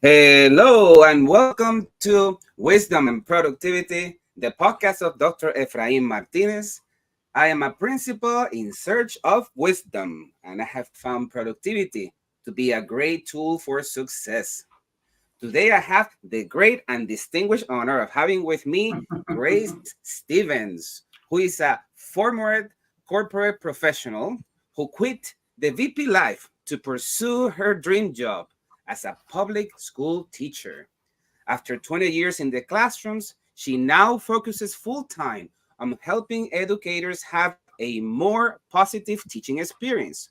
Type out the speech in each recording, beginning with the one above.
Hello and welcome to Wisdom and Productivity, the podcast of Dr. Efraim Martinez. I am a principal in search of wisdom, and I have found productivity to be a great tool for success. Today, I have the great and distinguished honor of having with me Grace Stevens, who is a former corporate professional who quit the VP life to pursue her dream job as a public school teacher. After 20 years in the classrooms, she now focuses full time on helping educators have a more positive teaching experience.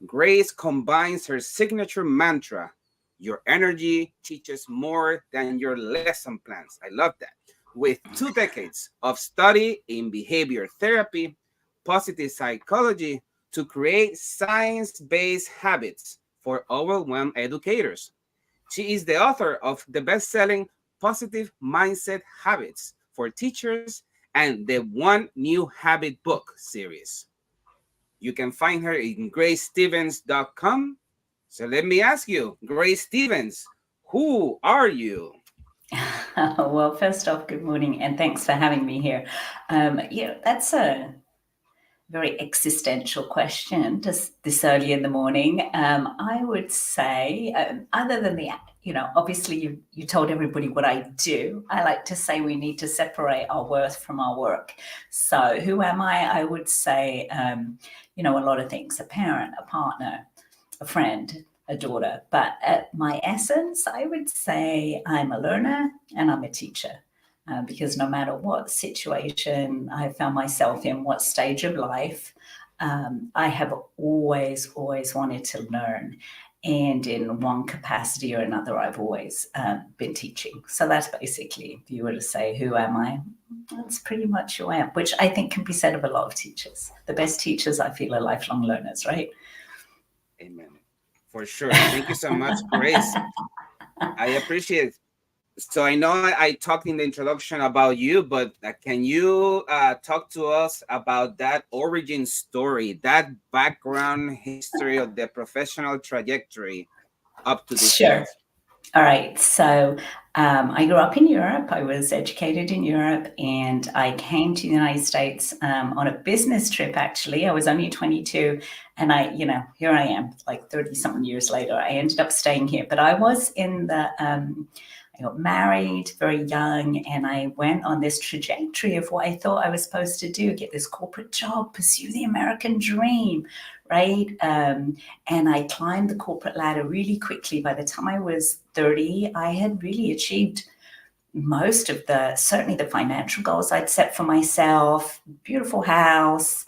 Grace combines her signature mantra: your energy teaches more than your lesson plans. I love that. With 2 decades of study in behavior therapy, positive psychology to create science based habits for overwhelmed educators. She is the author of the best selling Positive Mindset Habits for Teachers and the One New Habit book series. You can find her in gracestevens.com. So let me ask you, Grace Stevens, who are you? Well, first off, good morning, and thanks for having me here. That's a very existential question just this early in the morning. I would say, other than obviously you told everybody what I do. I like to say we need to separate our worth from our work. So who am I? I would say, a lot of things: a parent, a partner, a friend, a daughter. But at my essence, I would say I'm a learner and I'm a teacher. Because no matter what situation I found myself in, what stage of life, I have always wanted to learn. And in one capacity or another, I've always been teaching. So that's basically, if you were to say, who am I? That's pretty much who I am, which I think can be said of a lot of teachers. The best teachers, I feel, are lifelong learners, right? Amen. For sure. Thank you so much, Grace. I appreciate it. So I know I talked in the introduction about you, but can you talk to us about that origin story, that background history of the professional trajectory up to this Sure. point? All right. So I grew up in Europe. I was educated in Europe and I came to the United States on a business trip, actually. I was only 22 and here I am, like 30 something years later. I ended up staying here, but I was I got married very young and I went on this trajectory of what I thought I was supposed to do: get this corporate job, pursue the American dream, right? And I climbed the corporate ladder really quickly. By the time I was 30, I had really achieved most of certainly the financial goals I'd set for myself: beautiful house,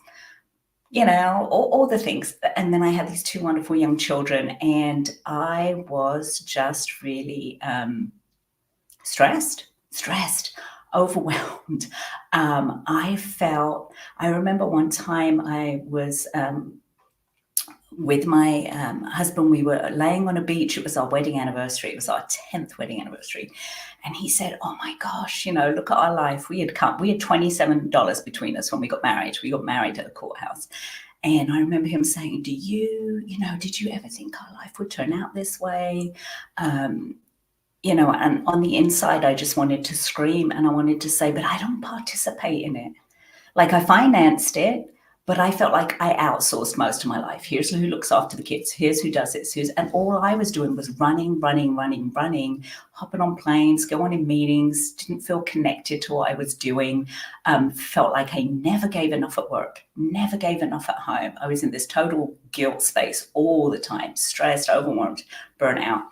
all the things. And then I had these two wonderful young children, and I was just really stressed, overwhelmed. I remember one time I was with my husband. We were laying on a beach. It was our wedding anniversary. It was our 10th wedding anniversary. And he said, "Oh my gosh, look at our life. We had $27 between us when we got married. We got married at a courthouse." And I remember him saying, did you ever think our life would turn out this way? And on the inside, I just wanted to scream and I wanted to say, but I don't participate in it. Like, I financed it, but I felt like I outsourced most of my life. Here's who looks after the kids. Here's who does it. And all I was doing was running, hopping on planes, going in meetings, didn't feel connected to what I was doing. Felt like I never gave enough at work, never gave enough at home. I was in this total guilt space all the time: stressed, overwhelmed, burnt out.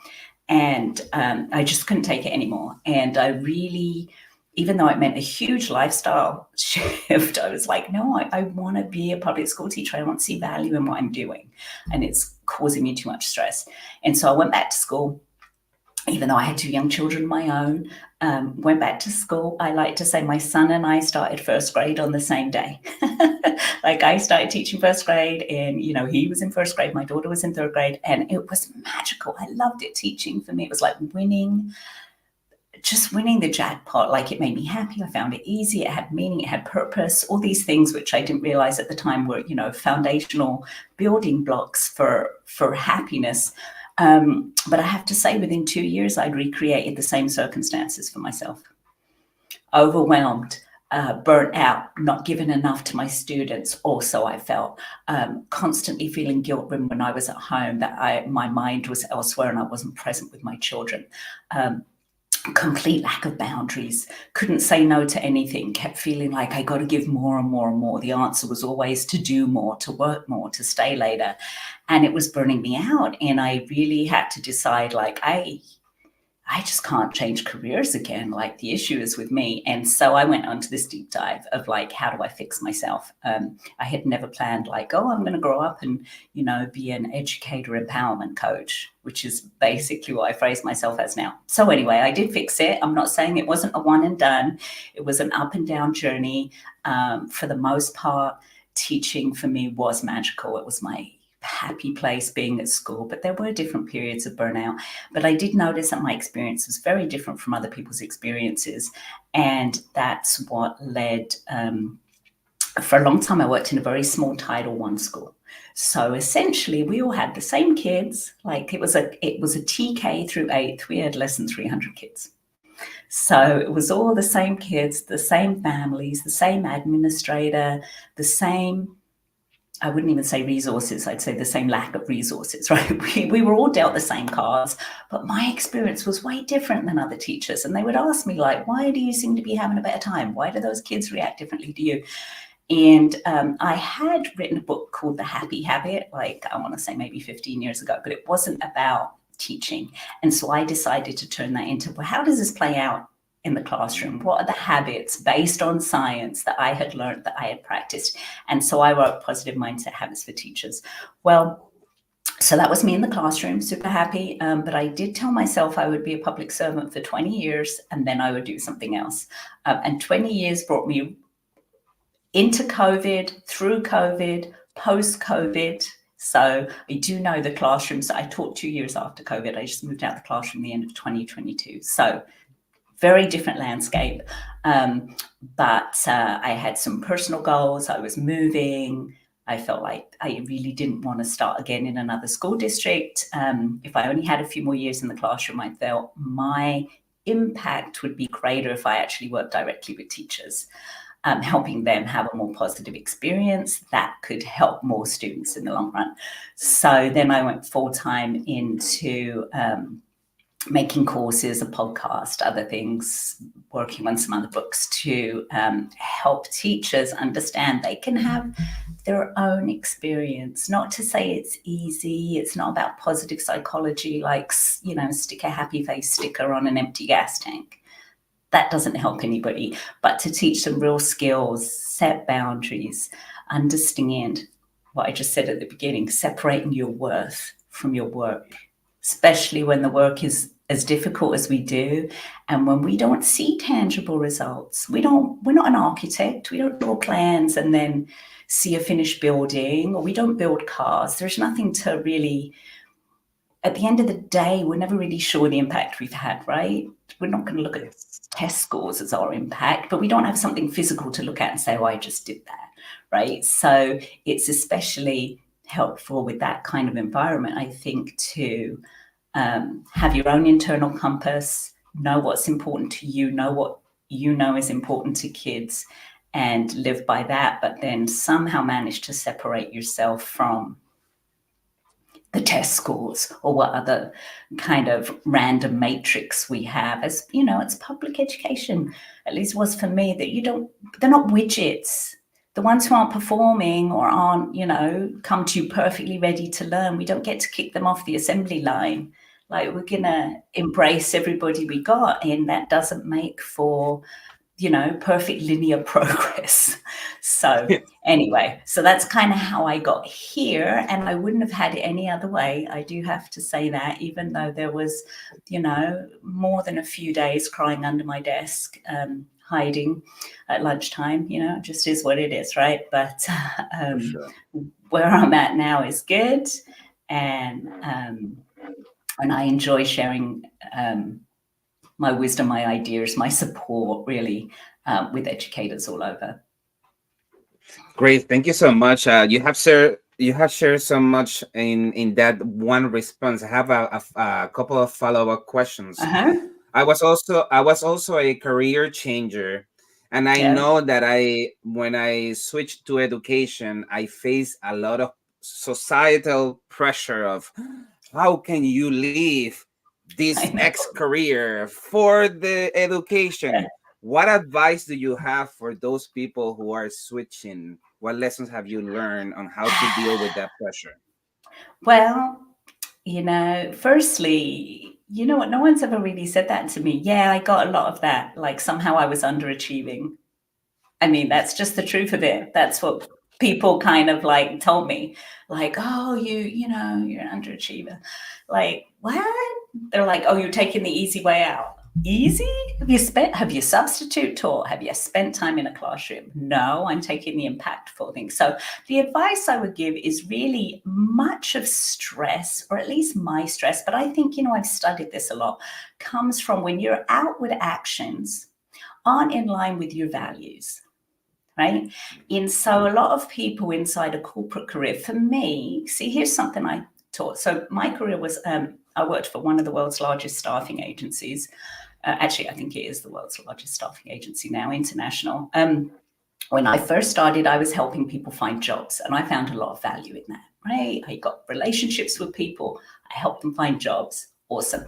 And I just couldn't take it anymore. And I really, even though it meant a huge lifestyle shift, I was like, no, I want to be a public school teacher. I want to see value in what I'm doing. And it's causing me too much stress. And so I went back to school, even though I had two young children of my own. Went back to school. I like to say my son and I started first grade on the same day. Like, I started teaching first grade and, he was in first grade. My daughter was in third grade, and it was magical. I loved it. Teaching for me, it was like winning the jackpot. Like, it made me happy. I found it easy. It had meaning. It had purpose. All these things which I didn't realize at the time were, foundational building blocks for happiness. But I have to say, within 2 years, I'd recreated the same circumstances for myself. Overwhelmed, burnt out, not given enough to my students. Also, I felt constantly feeling guilt-ridden when I was at home, that my mind was elsewhere and I wasn't present with my children. Complete lack of boundaries, couldn't say no to anything, kept feeling like I got to give more and more and more. The answer was always to do more, to work more, to stay later. And it was burning me out. And I really had to decide, like, I just can't change careers again. Like, the issue is with me. And so I went onto this deep dive of, like, how do I fix myself? I had never planned, like, oh, I'm going to grow up and, be an educator empowerment coach, which is basically what I phrase myself as now. So anyway, I did fix it. I'm not saying it wasn't a one and done. It was an up and down journey. For the most part, teaching for me was magical. It was my happy place being at school, but there were different periods of burnout. But I did notice that my experience was very different from other people's experiences, and that's what led for a long time I worked in a very small Title I school. So essentially we all had the same kids. Like, it was a TK through 8th. We had less than 300 kids. So it was all the same kids, the same families, the same administrator, the same, I wouldn't even say resources, I'd say the same lack of resources, right? We were all dealt the same cards, but my experience was way different than other teachers. And they would ask me, like, why do you seem to be having a better time? Why do those kids react differently to you? And I had written a book called The Happy Habit, like, I want to say maybe 15 years ago, but it wasn't about teaching. And so I decided to turn that into, well, how does this play out in the classroom? What are the habits based on science that I had learned, that I had practiced? And so I wrote Positive Mindset Habits for Teachers. Well, so that was me in the classroom, super happy. But I did tell myself I would be a public servant for 20 years and then I would do something else. And 20 years brought me into COVID, through COVID, post-COVID. So I do know the classrooms. I taught 2 years after COVID. I just moved out of the classroom at the end of 2022. So very different landscape. But I had some personal goals. I was moving. I felt like I really didn't want to start again in another school district. If I only had a few more years in the classroom, I felt my impact would be greater if I actually worked directly with teachers, helping them have a more positive experience that could help more students in the long run. So then I went full-time into making courses, a podcast, other things, working on some other books to help teachers understand they can have their own experience. Not to say it's easy. It's not about positive psychology, like, stick a happy face sticker on an empty gas tank. That doesn't help anybody. But to teach them real skills, set boundaries, understand what I just said at the beginning, separating your worth from your work, especially when the work is as difficult as we do, and when we don't see tangible results. We're not an architect. We don't draw plans and then see a finished building, or we don't build cars. There's nothing to really, at the end of the day, we're never really sure the impact we've had, right? We're not going to look at test scores as our impact, but we don't have something physical to look at and say, oh, I just did that, right? So it's especially helpful with that kind of environment, I think, to have your own internal compass, know what's important to you, know what you know is important to kids, and live by that, but then somehow manage to separate yourself from the test scores or what other kind of random matrix we have. As it's public education, at least was for me, that they're not widgets. The ones who aren't performing or aren't, come to you perfectly ready to learn, we don't get to kick them off the assembly line. Like, we're gonna embrace everybody we got, and that doesn't make for, perfect linear progress. So anyway, so that's kind of how I got here, and I wouldn't have had it any other way. I do have to say that, even though there was, more than a few days crying under my desk, hiding at lunchtime, it just is what it is, right? But Sure. where I'm at now is good, and I enjoy sharing my wisdom, my ideas, my support, really, with educators all over. Great. Thank you so much. You have You have shared so much in that one response. I have a couple of follow-up questions. Uh-huh. I was also a career changer, and I Yeah. know that when I switched to education, I faced a lot of societal pressure of how can you leave this I know. X career for the Yeah. education? What advice do you have for those people who are switching? What lessons have you learned on how to deal with that pressure? Well, firstly, you know what? No one's ever really said that to me. Yeah, I got a lot of that. Like somehow I was underachieving. I mean, that's just the truth of it. That's what people kind of like told me. Like, oh, you're an underachiever. Like, what? They're like, oh, you're taking the easy way out. Easy? Have you substitute taught? Have you spent time in a classroom? No, I'm taking the impactful thing. So the advice I would give is really much of stress, or at least my stress, but I think, I've studied this a lot, comes from when your outward actions aren't in line with your values, right? And so a lot of people inside a corporate career, for me, see, here's something I taught. So my career was, I worked for one of the world's largest staffing agencies. Actually, I think it is the world's largest staffing agency now, international. When I first started, I was helping people find jobs, and I found a lot of value in that, right? I got relationships with people, I helped them find jobs. Awesome.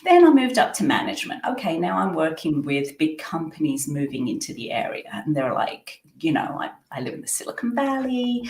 Then I moved up to management. Okay, now I'm working with big companies moving into the area, and they're like, I live in the Silicon Valley,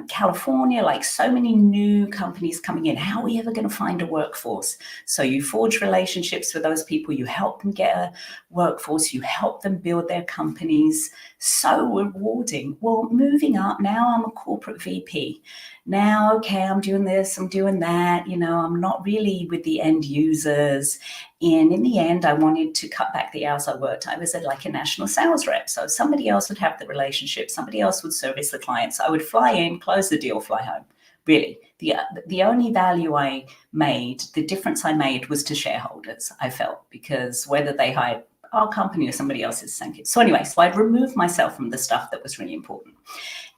California, like so many new companies coming in. How are we ever going to find a workforce? So you forge relationships with those people, you help them get a workforce, you help them build their companies. So rewarding. Well, moving up, now I'm a corporate VP. Now, okay, I'm doing this, I'm doing that, I'm not really with the end users. And in the end, I wanted to cut back the hours I worked. I was like a national sales rep. So somebody else would have the relationship, somebody else would service the clients. I would fly in, close the deal, fly home. Really, the only value I made, the difference I made was to shareholders, I felt, because whether they hired our company or somebody else's, thank you. So anyway, so I'd remove myself from the stuff that was really important.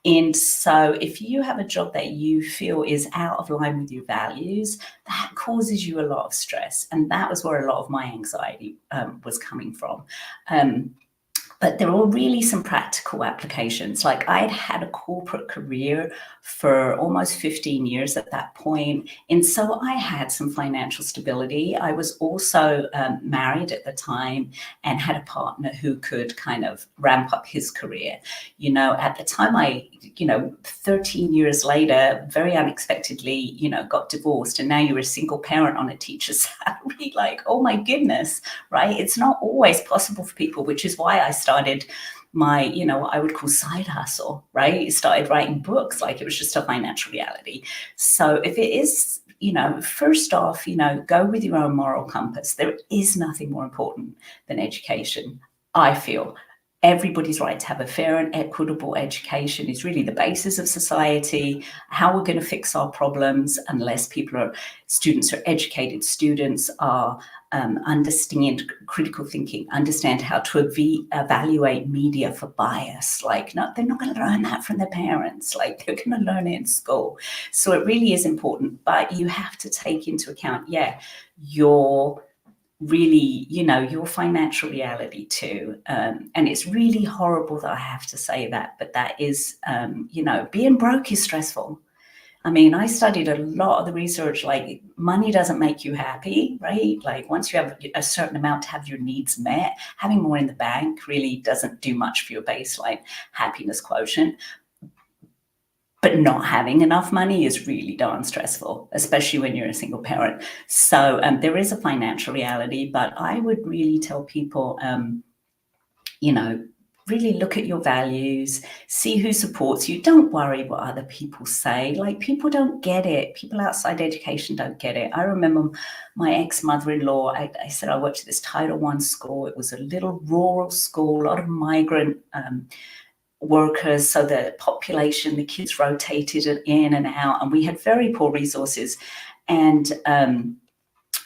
And so if you have a job that you feel is out of line with your values, that causes you a lot of stress. And that was where a lot of my anxiety was coming from. But there were really some practical applications. Like I'd had a corporate career for almost 15 years at that point. And so I had some financial stability. I was also married at the time and had a partner who could kind of ramp up his career. At the time 13 years later, very unexpectedly, got divorced. And now you're a single parent on a teacher's salary. Like, oh my goodness, right? It's not always possible for people, which is why I started my, what I would call side hustle, right? Started writing books, like it was just a financial reality. So if it is, first off, go with your own moral compass. There is nothing more important than education, I feel. Everybody's right to have a fair and equitable education is really the basis of society. How we're going to fix our problems unless students are educated, students are understand critical thinking, understand how to evaluate media for bias. Like, no, they're not going to learn that from their parents. Like, they're going to learn it in school. So it really is important, but you have to take into account, your really, your financial reality too. And it's really horrible that I have to say that, but that is, being broke is stressful. I mean, I studied a lot of the research, like money doesn't make you happy, right? Like once you have a certain amount to have your needs met, having more in the bank really doesn't do much for your baseline happiness quotient. But not having enough money is really darn stressful, especially when you're a single parent. So there is a financial reality, but I would really tell people, really look at your values, see who supports you. Don't worry what other people say. Like, people don't get it. People outside education don't get it. I remember my ex-mother-in-law, I said I worked at this Title I school. It was a little rural school, a lot of migrant workers. So the population, the kids rotated in and out, and we had very poor resources. And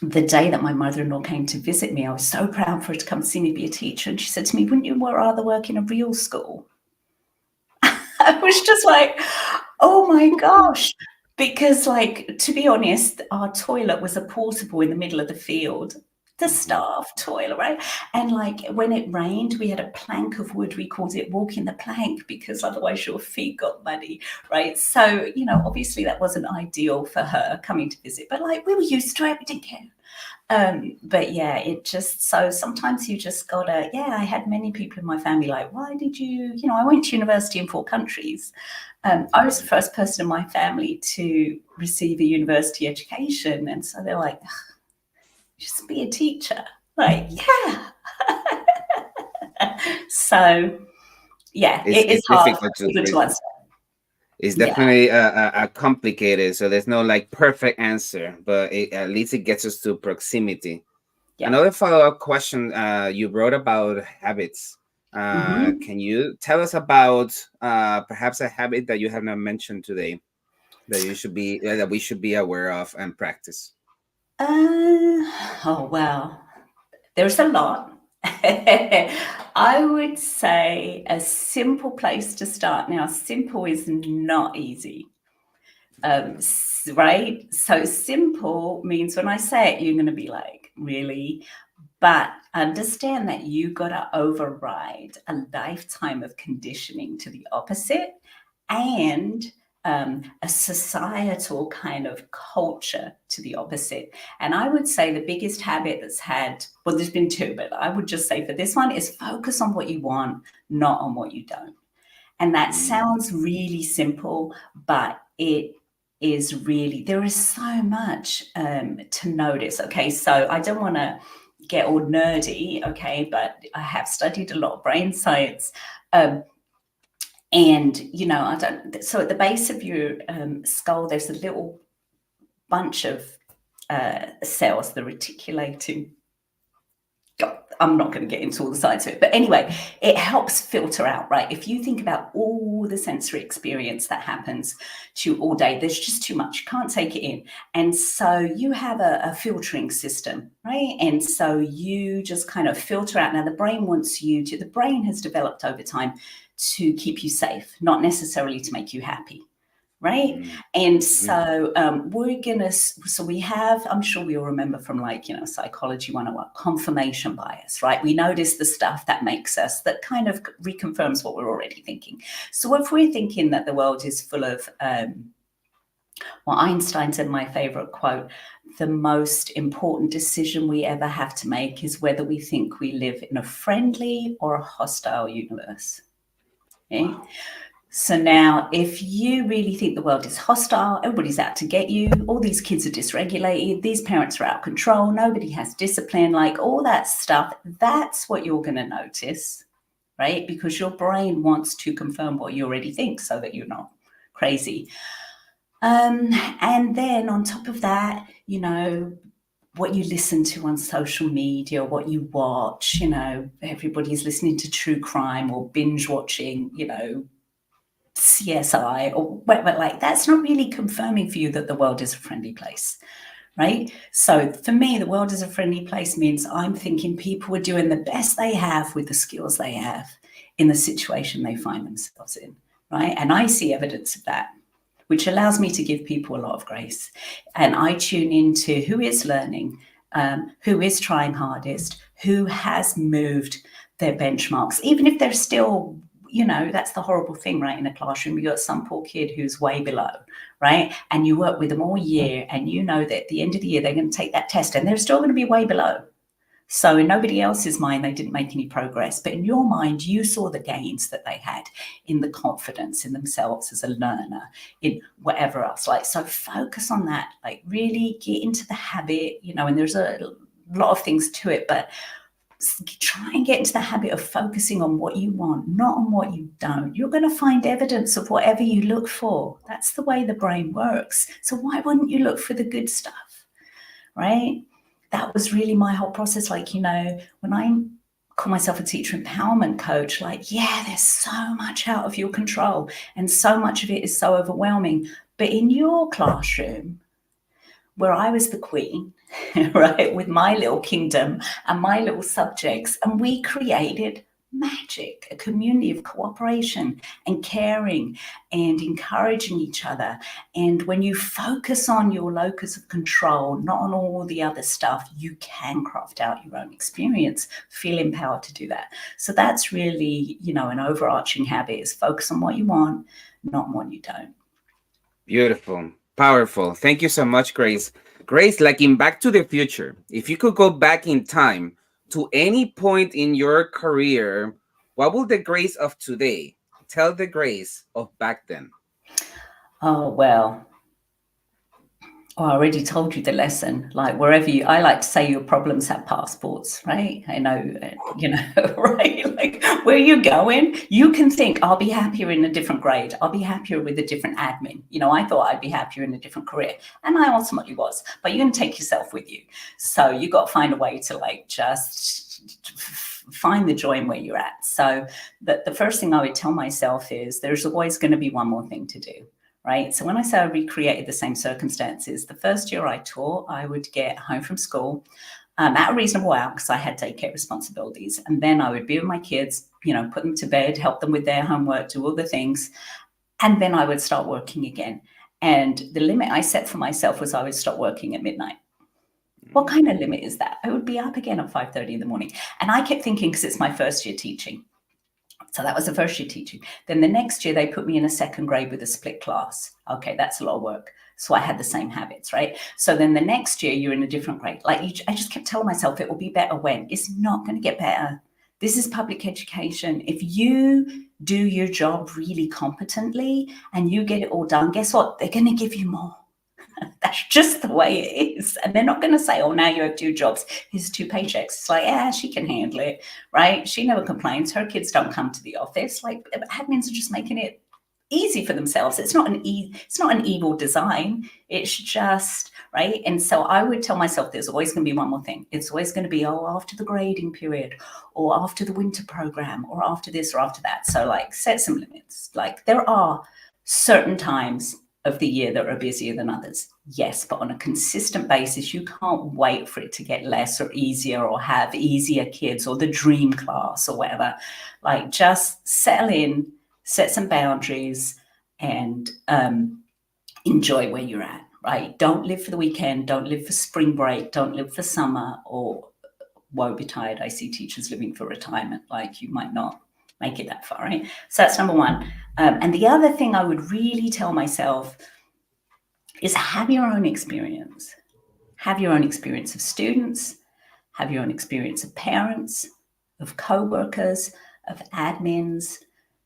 the day that my mother-in-law came to visit me, I was so proud for her to come see me be a teacher. And she said to me, wouldn't you rather work in a real school? I was just like, Oh my gosh. Because, like, to be honest, our toilet was a portable in the middle of the field, the Mhm. staff toilet, right? And, like, when it rained, we had a plank of wood. We called it walking the plank because otherwise your feet got muddy, right? So, obviously that wasn't ideal for her coming to visit, but, like, we were used to it. We didn't care. But yeah, it just so sometimes you just gotta, yeah, I had many people in my family like, why did I went to university in 4 countries. I was the first person in my family to receive a university education. And so they're like, just be a teacher. Like, yeah. So yeah, It's it is it's hard difficult for people to answer. it's Yeah. definitely a complicated. So there's no like perfect answer, but at least it gets us to proximity. Yeah. Another follow-up question, you wrote about habits. Hmm. Can you tell us about perhaps a habit that you have not mentioned today that you should be that we should be aware of and practice? Oh, well, there's a lot. I would say a simple place to start. Now, simple is not easy, right? So, simple means when I say it, you're going to be like, really? But understand that you got to override a lifetime of conditioning to the opposite and a societal kind of culture to the opposite. And I would say the biggest habit that's had, well, there's been two, but I would just say for this one is focus on what you want, not on what you don't. And that Mm. sounds really simple, but it is really, there is so much to notice. Okay, so I don't want to get all nerdy, okay, but I have studied a lot of brain science. Um, and I don't. So at the base of your skull, there's a little bunch of cells, the reticulating. I'm not going to get into all the science of it, but anyway, it helps filter out, right? If you think about all the sensory experience that happens to you all day, there's just too much. You can't take it in. And so you have a filtering system, right? And so you just kind of filter out. Now, the brain has developed over time to keep you safe, not necessarily to make you happy. Right. Mm. And Mhm. so we have, I'm sure we all remember from like, psychology 101, confirmation bias, right? We notice the stuff that makes us, that kind of reconfirms what we're already thinking. So if we're thinking that the world is full of, well, Einstein said my favorite quote, the most important decision we ever have to make is whether we think we live in a friendly or a hostile universe. Okay? Wow. So now, if you really think the world is hostile, everybody's out to get you, all these kids are dysregulated, these parents are out of control, nobody has discipline, like all that stuff, that's what you're going to notice, right? Because your brain wants to confirm what you already think so that you're not crazy. And then on top of that, what you listen to on social media, what you watch, everybody's listening to true crime or binge watching, CSI or whatever, like that's not really confirming for you that the world is a friendly place, right? So for me, the world is a friendly place means I'm thinking people are doing the best they have with the skills they have in the situation they find themselves in, right? And I see evidence of that, which allows me to give people a lot of grace. And I tune into who is learning, who is trying hardest, who has moved their benchmarks, even if they're still, that's the horrible thing, right? In a classroom, you got some poor kid who's way below, right? And you work with them all year, and you know that at the end of the year, they're going to take that test and they're still going to be way below. So in nobody else's mind, they didn't make any progress. But in your mind, you saw the gains that they had in the confidence in themselves as a learner, in whatever else. Like, so focus on that, like really get into the habit, and there's a lot of things to it, but try and get into the habit of focusing on what you want, not on what you don't. You're going to find evidence of whatever you look for. That's the way the brain works. So why wouldn't you look for the good stuff, right? That was really my whole process. Like, when I call myself a teacher empowerment coach, like, yeah, there's so much out of your control and so much of it is so overwhelming. But in your classroom, where I was the queen, right, with my little kingdom and my little subjects, and we created magic, a community of cooperation and caring and encouraging each other. And when you focus on your locus of control, not on all the other stuff, you can craft out your own experience, feel empowered to do that. So that's really, an overarching habit is focus on what you want, not on what you don't. Beautiful, powerful. Thank you so much, Grace. Grace, like in Back to the Future, if you could go back in time to any point in your career, what will the Grace of today tell the Grace of back then? Oh, well, I already told you the lesson. Like wherever I like to say your problems have passports, right? I know, right? Like where you're going, you can think, I'll be happier in a different grade. I'll be happier with a different admin. I thought I'd be happier in a different career. And I ultimately was, but you're going to take yourself with you. So you got to find a way to like just find the joy in where you're at. So the first thing I would tell myself is there's always going to be one more thing to do. Right. So when I say I recreated the same circumstances, the first year I taught, I would get home from school at a reasonable hour because I had daycare responsibilities. And then I would be with my kids, put them to bed, help them with their homework, do all the things. And then I would start working again. And the limit I set for myself was I would stop working at midnight. What kind of limit is that? I would be up again at 5:30 in the morning. And I kept thinking, because it's my first year teaching. So that was the first year teaching. Then the next year, they put me in a second grade with a split class. Okay, that's a lot of work. So I had the same habits, right? So then the next year, you're in a different grade. Like I just kept telling myself it will be better when. It's not going to get better. This is public education. If you do your job really competently and you get it all done, guess what? They're going to give you more. That's just the way it is. And they're not going to say, oh, now you have 2 jobs. Here's 2 paychecks. It's like, yeah, she can handle it, right? She never complains. Her kids don't come to the office. Like admins are just making it easy for themselves. It's not an evil design. It's just, right? And so I would tell myself there's always going to be one more thing. It's always going to be, after the grading period or after the winter program or after this or after that. So like set some limits. Like there are certain times of the year that are busier than others. Yes, but on a consistent basis, you can't wait for it to get less or easier or have easier kids or the dream class or whatever. Like just settle in, set some boundaries and enjoy where you're at, right? Don't live for the weekend. Don't live for spring break. Don't live for summer or woe betide. I see teachers living for retirement. Like you might not make it that far, right? So that's number one. And the other thing I would really tell myself is have your own experience. Have your own experience of students, have your own experience of parents, of co-workers, of admins.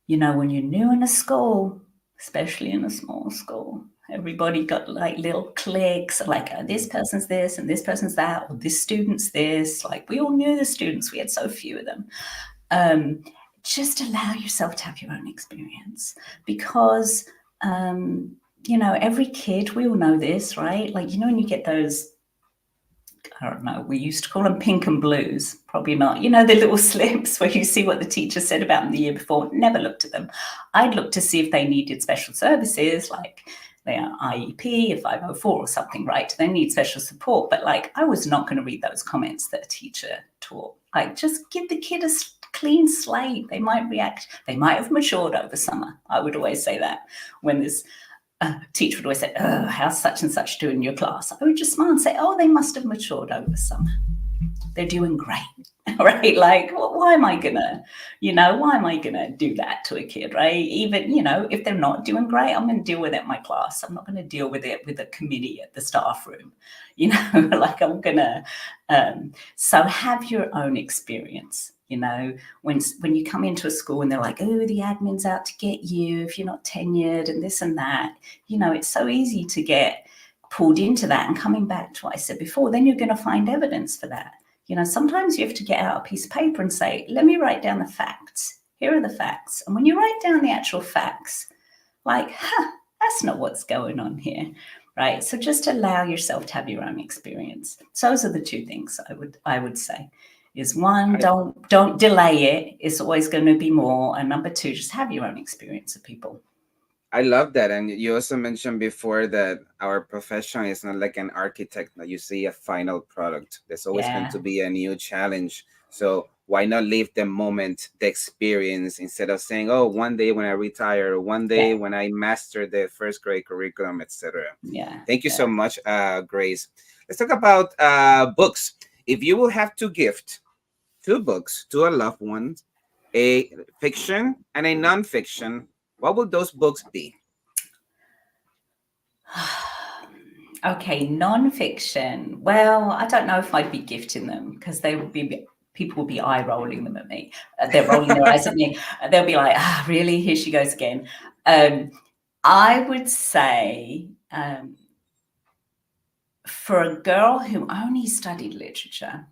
When you're new in a school, especially in a small school, everybody got like little cliques, like this person's this and this person's that, or this student's this. Like we all knew the students, we had so few of them. Just allow yourself to have your own experience because, every kid, we all know this, right? Like, when you get those, I don't know, we used to call them pink and blues, probably not, the little slips where you see what the teacher said about them the year before, never looked at them. I'd look to see if they needed special services, like their IEP, a 504 or something, right? They need special support. But like, I was not going to read those comments that a teacher taught. Like, just give the kid a clean slate. They might react. They might have matured over summer. I would always say that when this teacher would always say, oh, how's such and such doing in your class? I would just smile and say, oh, they must have matured over summer. They're doing great, right? Like, why am I gonna do that to a kid, right? Even, if they're not doing great, I'm going to deal with it in my class. I'm not going to deal with it with a committee at the staff room, like I'm going to, so have your own experience. When you come into a school and they're like, oh, the admin's out to get you if you're not tenured and this and that, it's so easy to get pulled into that. And coming back to what I said before, then you're going to find evidence for that. Sometimes you have to get out a piece of paper and say, let me write down the facts. Here are the facts. And when you write down the actual facts, like, that's not what's going on here, right? So just allow yourself to have your own experience. So those are the 2 things I would say. Is one, don't delay it. It's always going to be more. And number 2, just have your own experience of people. I love that. And you also mentioned before that our profession is not like an architect that you see a final product. There's always going to be a new challenge. So why not live the moment, the experience, instead of saying, "Oh, one day when I retire, or one Yeah, day when I master the first grade curriculum, etc." yeah, Thank you yeah. so much, Grace. Let's talk about books. If you will have to gift two books to a loved one, a fiction and a non-fiction, what would those books be? Okay, non-fiction. Well, I don't know if I'd be gifting them because they would be people would be eye rolling them at me. They're rolling their eyes at me. They'll be like, "Ah, really? Here she goes again." Um, I would say for a girl who only studied literature,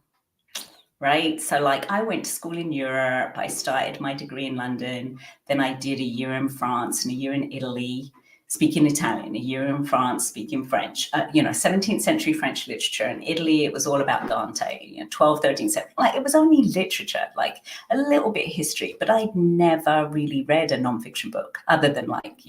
right? So, like, I went to school in Europe. I started my degree in London. Then I did a year in France and a year in Italy, speaking Italian, a year in France, speaking French. 17th century French literature. In Italy, it was all about Dante, 12th, 13th century. Like, it was only literature, like a little bit of history, but I'd never really read a nonfiction book other than, like,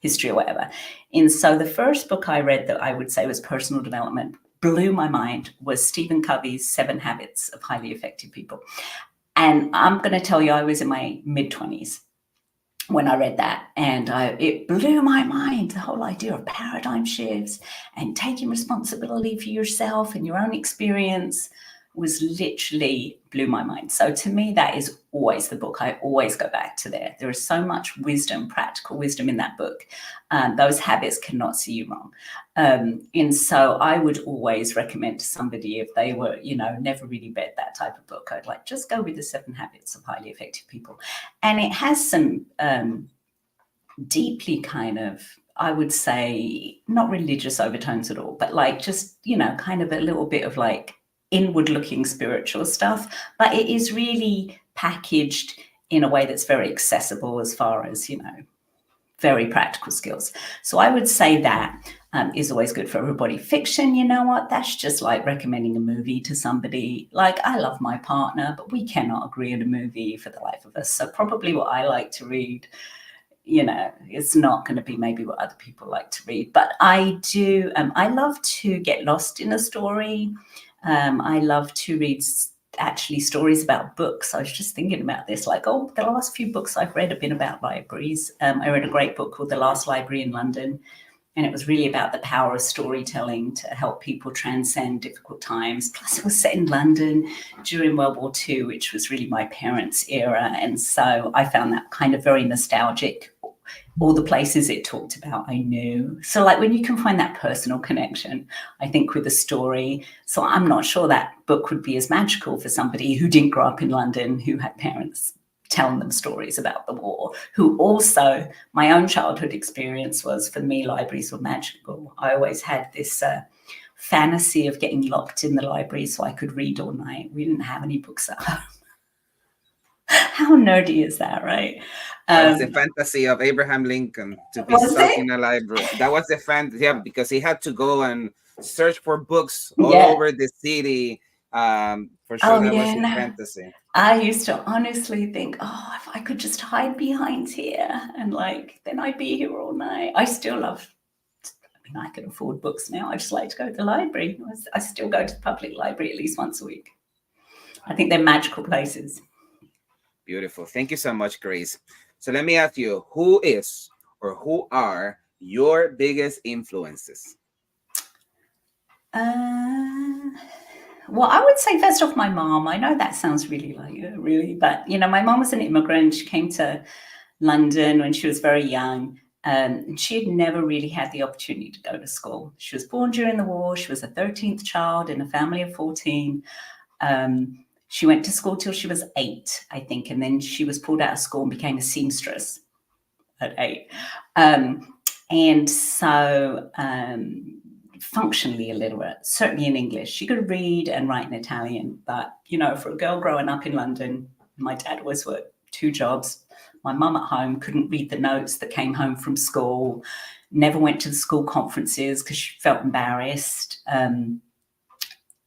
history or whatever. And so the first book I read that I would say was personal development, blew my mind, was Stephen Covey's 7 Habits of Highly Effective People. And I'm going to tell you, I was in my mid-20s when I read that, and it blew my mind, the whole idea of paradigm shifts and taking responsibility for yourself and your own experience was literally blew my mind. So to me, that is always the book. I always go back to there. There is so much wisdom, practical wisdom in that book. Those habits cannot see you wrong. And so I would always recommend to somebody, if they were, never really read that type of book, I'd like, just go with the 7 Habits of Highly Effective People. And it has some deeply kind of, I would say, not religious overtones at all, but like just, kind of a little bit of like inward looking spiritual stuff, but it is really packaged in a way that's very accessible as far as, very practical skills. So I would say that is always good for everybody. Fiction, you know what? That's just like recommending a movie to somebody. Like, I love my partner, but we cannot agree on a movie for the life of us. So probably what I like to read, it's not going to be maybe what other people like to read. But I do, I love to get lost in a story. I love to read actually stories about books. I was just thinking about this, like, the last few books I've read have been about libraries. I read a great book called The Last Library in London, and it was really about the power of storytelling to help people transcend difficult times. Plus, it was set in London during World War II, which was really my parents' era. And so I found that kind of very nostalgic. All the places it talked about, I knew. So like when you can find that personal connection, I think with a story. So I'm not sure that book would be as magical for somebody who didn't grow up in London, who had parents telling them stories about the war, who also, my own childhood experience was, for me, libraries were magical. I always had this fantasy of getting locked in the library so I could read all night. We didn't have any books at home. How nerdy is that, right? That was the fantasy of Abraham Lincoln, to be stuck in a library. That was the fantasy, yeah, because he had to go and search for books all over the city. For sure, that was his fantasy. I used to honestly think, if I could just hide behind here and like, then I'd be here all night. I still love, I can afford books now. I just like to go to the library. I still go to the public library at least once a week. I think they're magical places. Beautiful. Thank you so much, Grace. So let me ask you, who is or who are your biggest influences? Well, I would say first off, my mom. I know that sounds really but my mom was an immigrant. She came to London when she was very young. She had never really had the opportunity to go to school. She was born during the war. She was a 13th child in a family of 14. She went to school till she was 8, I think, and then she was pulled out of school and became a seamstress at 8. And so functionally illiterate, certainly in English. She could read and write in Italian, but, for a girl growing up in London, my dad always worked 2 jobs. My mum at home couldn't read the notes that came home from school, never went to the school conferences because she felt embarrassed. And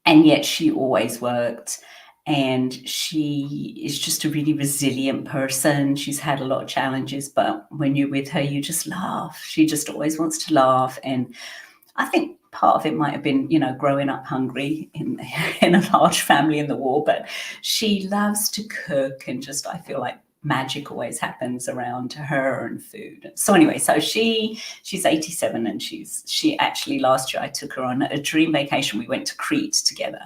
yet she always worked. And she is just a really resilient person. She's had a lot of challenges, but when you're with her, you just laugh. She just always wants to laugh. And I think part of it might have been, growing up hungry in a large family in the war, but she loves to cook, and just, I feel like magic always happens around her and food. So anyway, so she's 87, and she actually, last year I took her on a dream vacation. We went to Crete together.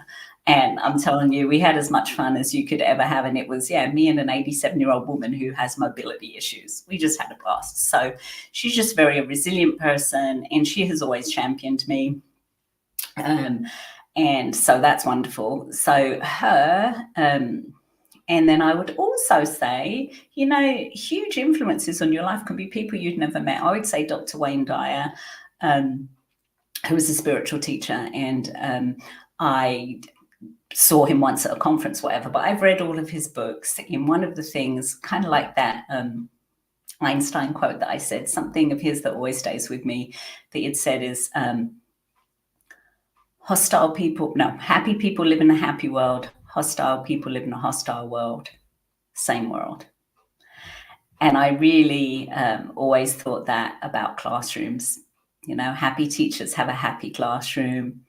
And I'm telling you, we had as much fun as you could ever have. And it was, me and an 87-year-old woman who has mobility issues. We just had a blast. So she's just very a resilient person, and she has always championed me. And so that's wonderful. So her, and then I would also say, huge influences on your life can be people you'd never met. I would say Dr. Wayne Dyer, who was a spiritual teacher, and I saw him once at a conference, whatever, but I've read all of his books. And one of the things, kind of like that Einstein quote that I said, something of his that always stays with me, that he'd said is, happy people live in a happy world. Hostile people live in a hostile world. Same world. And I really always thought that about classrooms. Happy teachers have a happy classroom.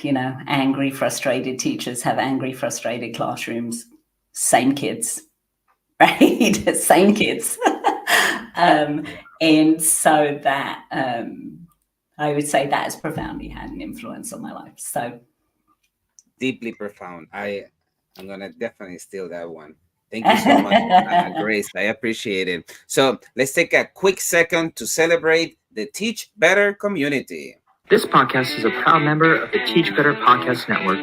Angry, frustrated teachers have angry, frustrated classrooms. Same kids, right? Same kids. And so that, I would say that has profoundly had an influence on my life. So deeply profound. I'm gonna definitely steal that one. Thank you so much, Grace. I appreciate it. So let's take a quick second to celebrate the Teach Better community. This podcast is a proud member of the Teach Better Podcast Network.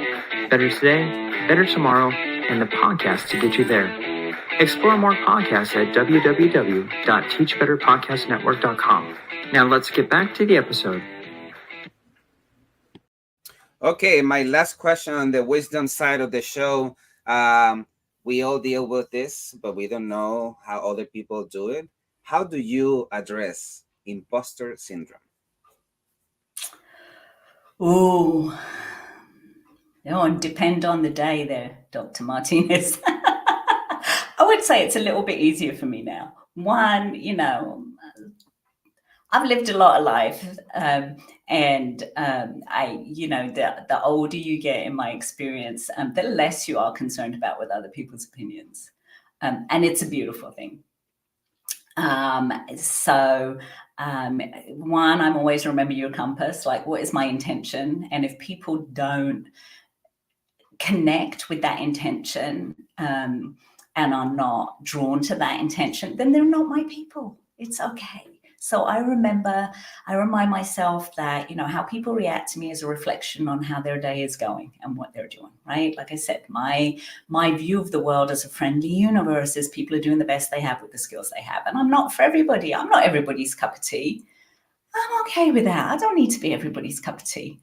Better today, better tomorrow, and the podcast to get you there. Explore more podcasts at www.teachbetterpodcastnetwork.com. Now let's get back to the episode. Okay, my last question on the wisdom side of the show. We all deal with this, but we don't know how other people do it. How do you address imposter syndrome? Oh, and depend on the day there, Dr. Martinez. I would say it's a little bit easier for me now. One, I've lived a lot of life, and the older you get, in my experience, the less you are concerned about with other people's opinions, and it's a beautiful thing. One, I'm always remember your compass, like what is my intention? And if people don't connect with that intention, and are not drawn to that intention, then they're not my people. It's okay. So I remind myself that, how people react to me is a reflection on how their day is going and what they're doing, right? Like I said, my view of the world as a friendly universe is people are doing the best they have with the skills they have. And I'm not for everybody. I'm not everybody's cup of tea. I'm okay with that. I don't need to be everybody's cup of tea.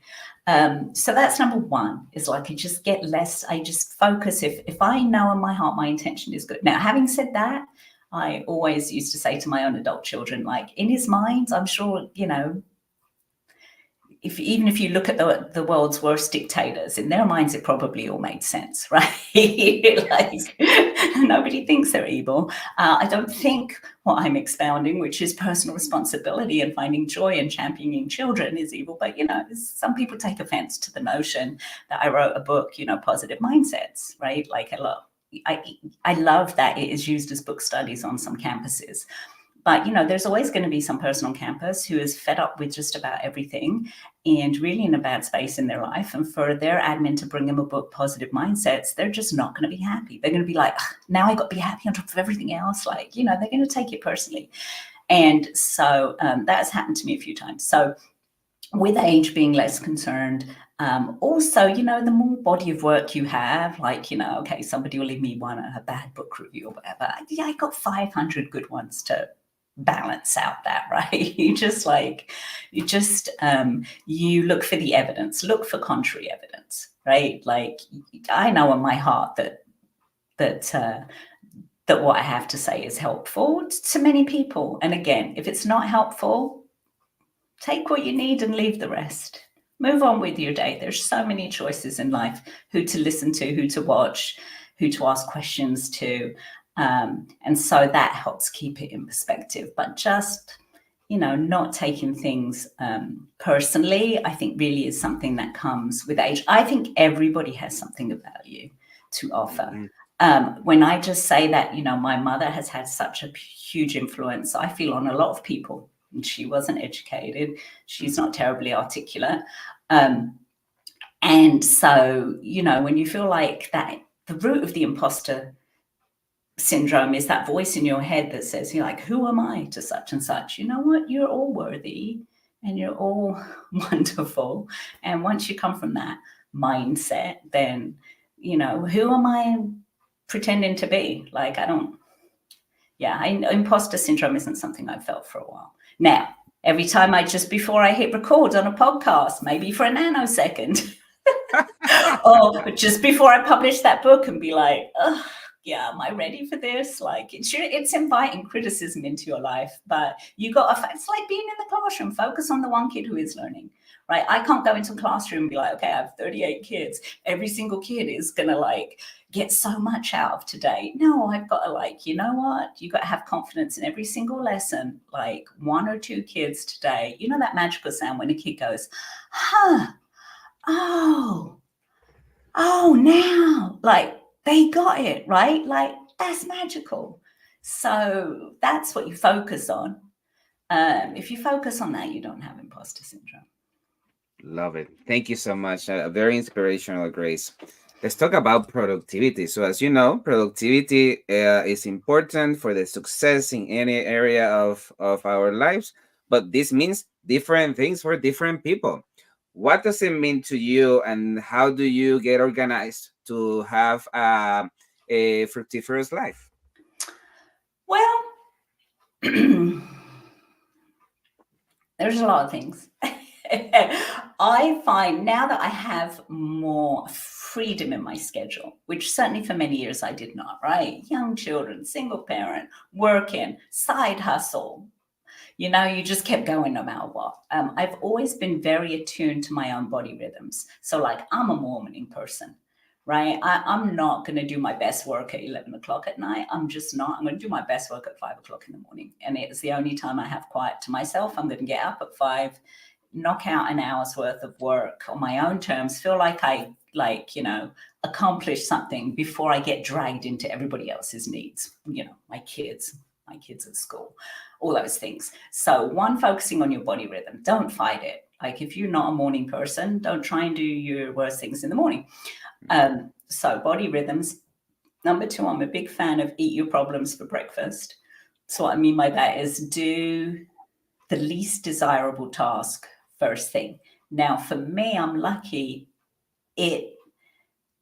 So that's number one, is like I just get less, I just focus. If I know in my heart my intention is good. Now, having said that, I always used to say to my own adult children, like, in his mind, I'm sure, even if you look at the world's worst dictators, in their minds, it probably all made sense, right? Like, nobody thinks they're evil. I don't think what I'm expounding, which is personal responsibility and finding joy and championing children, is evil. But, some people take offense to the notion that I wrote a book, Positive Mindsets, right? Like, I love that it is used as book studies on some campuses. But, there's always going to be some person on campus who is fed up with just about everything and really in a bad space in their life. And for their admin to bring them a book, Positive Mindsets, they're just not going to be happy. They're going to be like, now I got to be happy on top of everything else. Like, they're going to take it personally. And so that's happened to me a few times. So with age, being less concerned. Also, the more body of work you have, like, okay, somebody will leave me a bad book review or whatever. I got 500 good ones to balance out that, right? You look for the evidence, look for contrary evidence, right? Like, I know in my heart that what I have to say is helpful to many people. And again, if it's not helpful, take what you need and leave the rest. Move on with your day. There's so many choices in life, who to listen to, who to watch, who to ask questions to. And so that helps keep it in perspective. But just, not taking things personally, I think really is something that comes with age. I think everybody has something of value to offer. When I just say that, my mother has had such a huge influence, I feel, on a lot of people. And she wasn't educated. She's not terribly articulate. And so, when you feel like that, the root of the imposter syndrome is that voice in your head that says, who am I to such and such? You know what? You're all worthy and you're all wonderful. And once you come from that mindset, then, who am I pretending to be? Imposter syndrome isn't something I've felt for a while. Now, every time before I hit record on a podcast, maybe for a nanosecond, or just before I publish that book and be like, oh, yeah, am I ready for this? It's inviting criticism into your life, but it's like being in the classroom, focus on the one kid who is learning, right? I can't go into a classroom and be like, okay, I have 38 kids. Every single kid is going to get so much out of today. No, I've got to you know what? You got to have confidence in every single lesson, one or two kids today. You know that magical sound when a kid goes, huh, oh, now, they got it, right? That's magical. So that's what you focus on. If you focus on that, you don't have imposter syndrome. Love it. Thank you so much. Very inspirational, Grace. Let's talk about productivity. So as you know, productivity is important for the success in any area of our lives, but this means different things for different people. What does it mean to you, and how do you get organized to have a fructiferous life? Well, there's a lot of things. I find now that I have more freedom in my schedule, which certainly for many years I did not, right? Young children, single parent, working, side hustle. You just kept going no matter what. I've always been very attuned to my own body rhythms. So I'm a morning person, right? I'm not going to do my best work at 11 o'clock at night. I'm just not. I'm going to do my best work at 5 o'clock in the morning. And it's the only time I have quiet to myself. I'm going to get up at 5, knock out an hour's worth of work on my own terms, feel like I accomplish something before I get dragged into everybody else's needs. My kids at school, all those things. So one, focusing on your body rhythm. Don't fight it. If you're not a morning person, don't try and do your worst things in the morning. So body rhythms. Number 2, I'm a big fan of eat your problems for breakfast. So what I mean by that is do the least desirable task first thing. Now, for me, I'm lucky it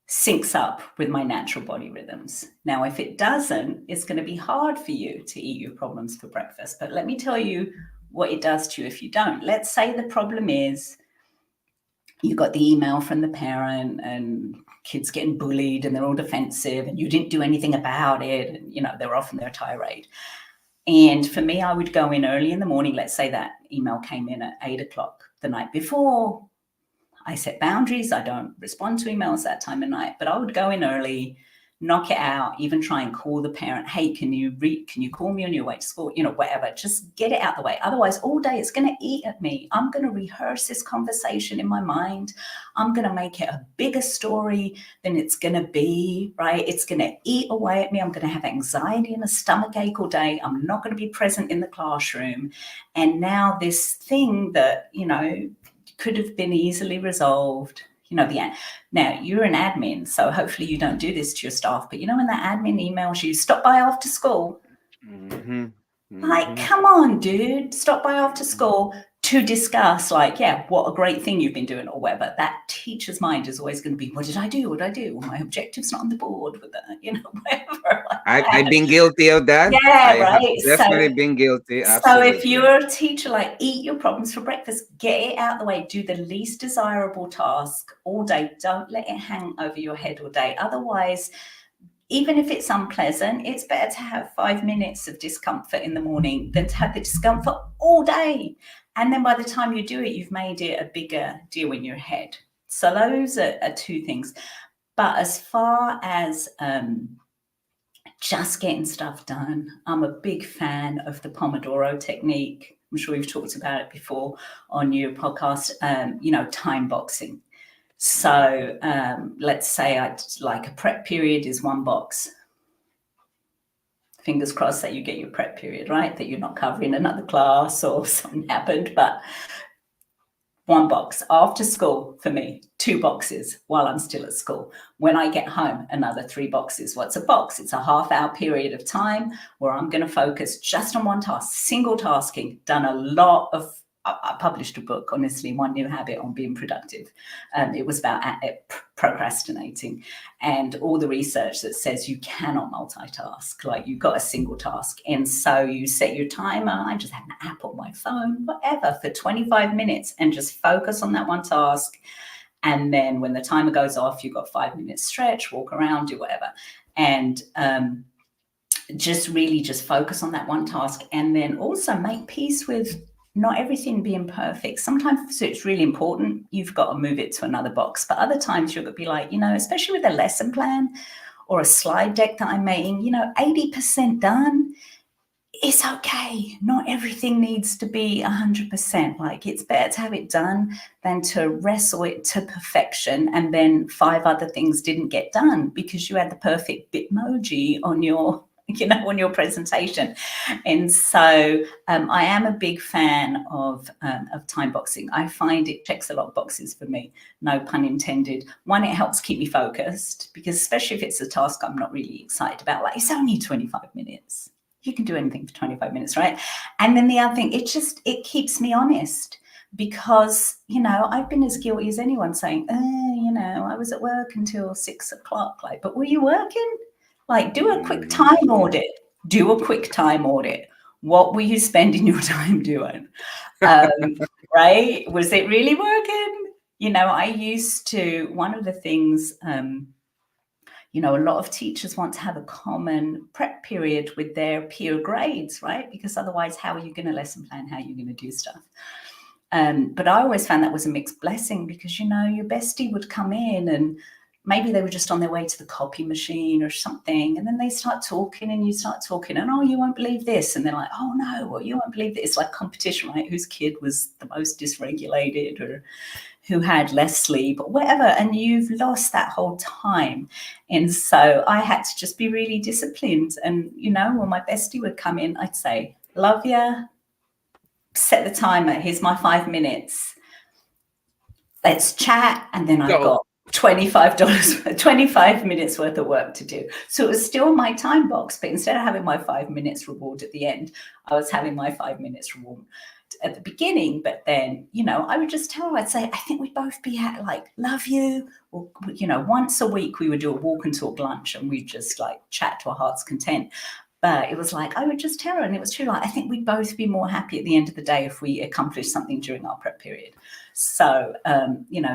syncs up with my natural body rhythms. Now, if it doesn't, it's going to be hard for you to eat your problems for breakfast. But let me tell you what it does to you if you don't. Let's say the problem is you got the email from the parent and kids getting bullied and they're all defensive and you didn't do anything about it. And, they're off in their tirade. And for me, I would go in early in the morning. Let's say that email came in at 8 o'clock the night before. I set boundaries. I don't respond to emails that time of night, but I would go in early, knock it out, even try and call the parent. Hey, can you call me on your way to school? Whatever, just get it out the way. Otherwise, all day it's going to eat at me. I'm going to rehearse this conversation in my mind. I'm going to make it a bigger story than it's going to be, right? It's going to eat away at me. I'm going to have anxiety and a stomach ache all day. I'm not going to be present in the classroom. And now this thing that, could have been easily resolved. Now you're an admin, so hopefully you don't do this to your staff, but when that admin emails you, stop by after school. Mm-hmm. Come on, dude, stop by after school to discuss what a great thing you've been doing or whatever. That teacher's mind is always going to be, what did I do? Well, my objective's not on the board with that, whatever. I've been guilty of that. Yeah, right. Definitely been guilty. Absolutely. So if you're a teacher, eat your problems for breakfast, get it out of the way, do the least desirable task all day. Don't let it hang over your head all day. Otherwise, even if it's unpleasant, it's better to have 5 minutes of discomfort in the morning than to have the discomfort all day. And then by the time you do it, you've made it a bigger deal in your head. So those are 2 things. But as far as just getting stuff done, I'm a big fan of the Pomodoro technique. I'm sure you've talked about it before on your podcast, time boxing. So let's say like a prep period is 1 box. Fingers crossed that you get your prep period, right? That you're not covering another class or something happened, but 1 box after school for me, 2 boxes while I'm still at school. When I get home, another 3 boxes. What's a box? It's a half-hour period of time where I'm going to focus just on one task, single tasking. Done a lot of, I published a book, honestly, One New Habit on Being Productive. It was about procrastinating and all the research that says you cannot multitask, like you've got a single task. And so you set your timer. I just have an app on my phone, whatever, for 25 minutes and just focus on that one task. And then when the timer goes off, you've got 5 minutes stretch, walk around, do whatever. And just focus on that one task, and then also make peace with not everything being perfect. Sometimes it's really important, you've got to move it to another box. But other times you're going to be like, especially with a lesson plan or a slide deck that I'm making, 80% done. It's okay. Not everything needs to be 100%. Like, it's better to have it done than to wrestle it to perfection and then 5 other things didn't get done because you had the perfect Bitmoji on your presentation. And so I am a big fan of time boxing. I find it checks a lot of boxes for me, no pun intended. One, it helps keep me focused, because especially if it's a task I'm not really excited about, like it's only 25 minutes. You can do anything for 25 minutes, right? And then the other thing, it keeps me honest, because, I've been as guilty as anyone saying, I was at work until 6 o'clock. Like, but were you working? Like, do a quick time audit. What were you spending your time doing? Right? Was it really working? I used to, one of the things, a lot of teachers want to have a common prep period with their peer grades, right? Because otherwise, how are you going to lesson plan? How are you going to do stuff? But I always found that was a mixed blessing, because, your bestie would come in and maybe they were just on their way to the copy machine or something. And then they start talking and you start talking and, oh, you won't believe this. And they're like, oh, no, well, you won't believe this. It's like competition, right? Whose kid was the most dysregulated or who had less sleep or whatever. And you've lost that whole time. And so I had to just be really disciplined. And, when my bestie would come in, I'd say, love ya, set the timer. Here's my 5 minutes. Let's chat. And then I've got $25 minutes worth of work to do. So it was still my time box, but instead of having my 5 minutes reward at the end, I was having my 5 minutes reward at the beginning. But then, I would just tell her, I'd say, I think we'd both be at like, love you. Or, once a week we would do a walk and talk lunch and we'd just like chat to our heart's content. But it was like, I would just tell her, and it was true. Like, I think we'd both be more happy at the end of the day if we accomplished something during our prep period. So,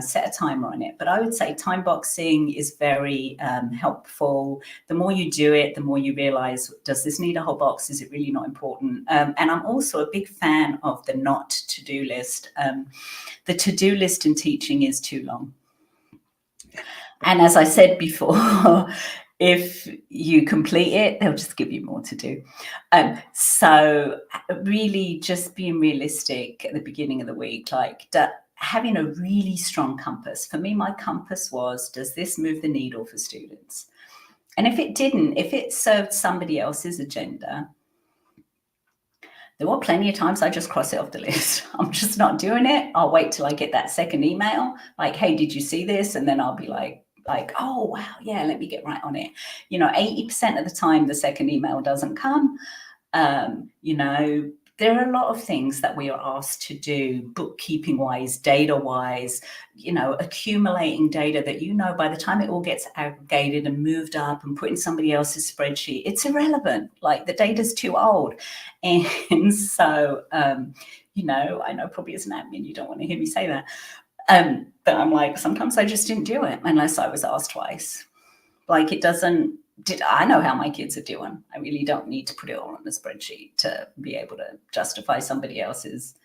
set a timer on it. But I would say time boxing is very helpful. The more you do it, the more you realize, does this need a whole box? Is it really not important? And I'm also a big fan of the not to-do list. The to-do list in teaching is too long. And as I said before, if you complete it, they'll just give you more to do. So really just being realistic at the beginning of the week, like having a really strong compass. For me, my compass was, does this move the needle for students? And if it didn't, if it served somebody else's agenda, there were plenty of times I just cross it off the list. I'm just not doing it. I'll wait till I get that second email, like, hey, did you see this? And then I'll be like, oh, wow, yeah, let me get right on it. 80% of the time, the second email doesn't come. There are a lot of things that we are asked to do, bookkeeping wise, data wise, accumulating data that, by the time it all gets aggregated and moved up and put in somebody else's spreadsheet, it's irrelevant. Like, the data's too old. And so, I know probably as an admin, you don't want to hear me say that. But I'm like, sometimes I just didn't do it unless I was asked twice. Like, I know how my kids are doing. I really don't need to put it all on a spreadsheet to be able to justify somebody else's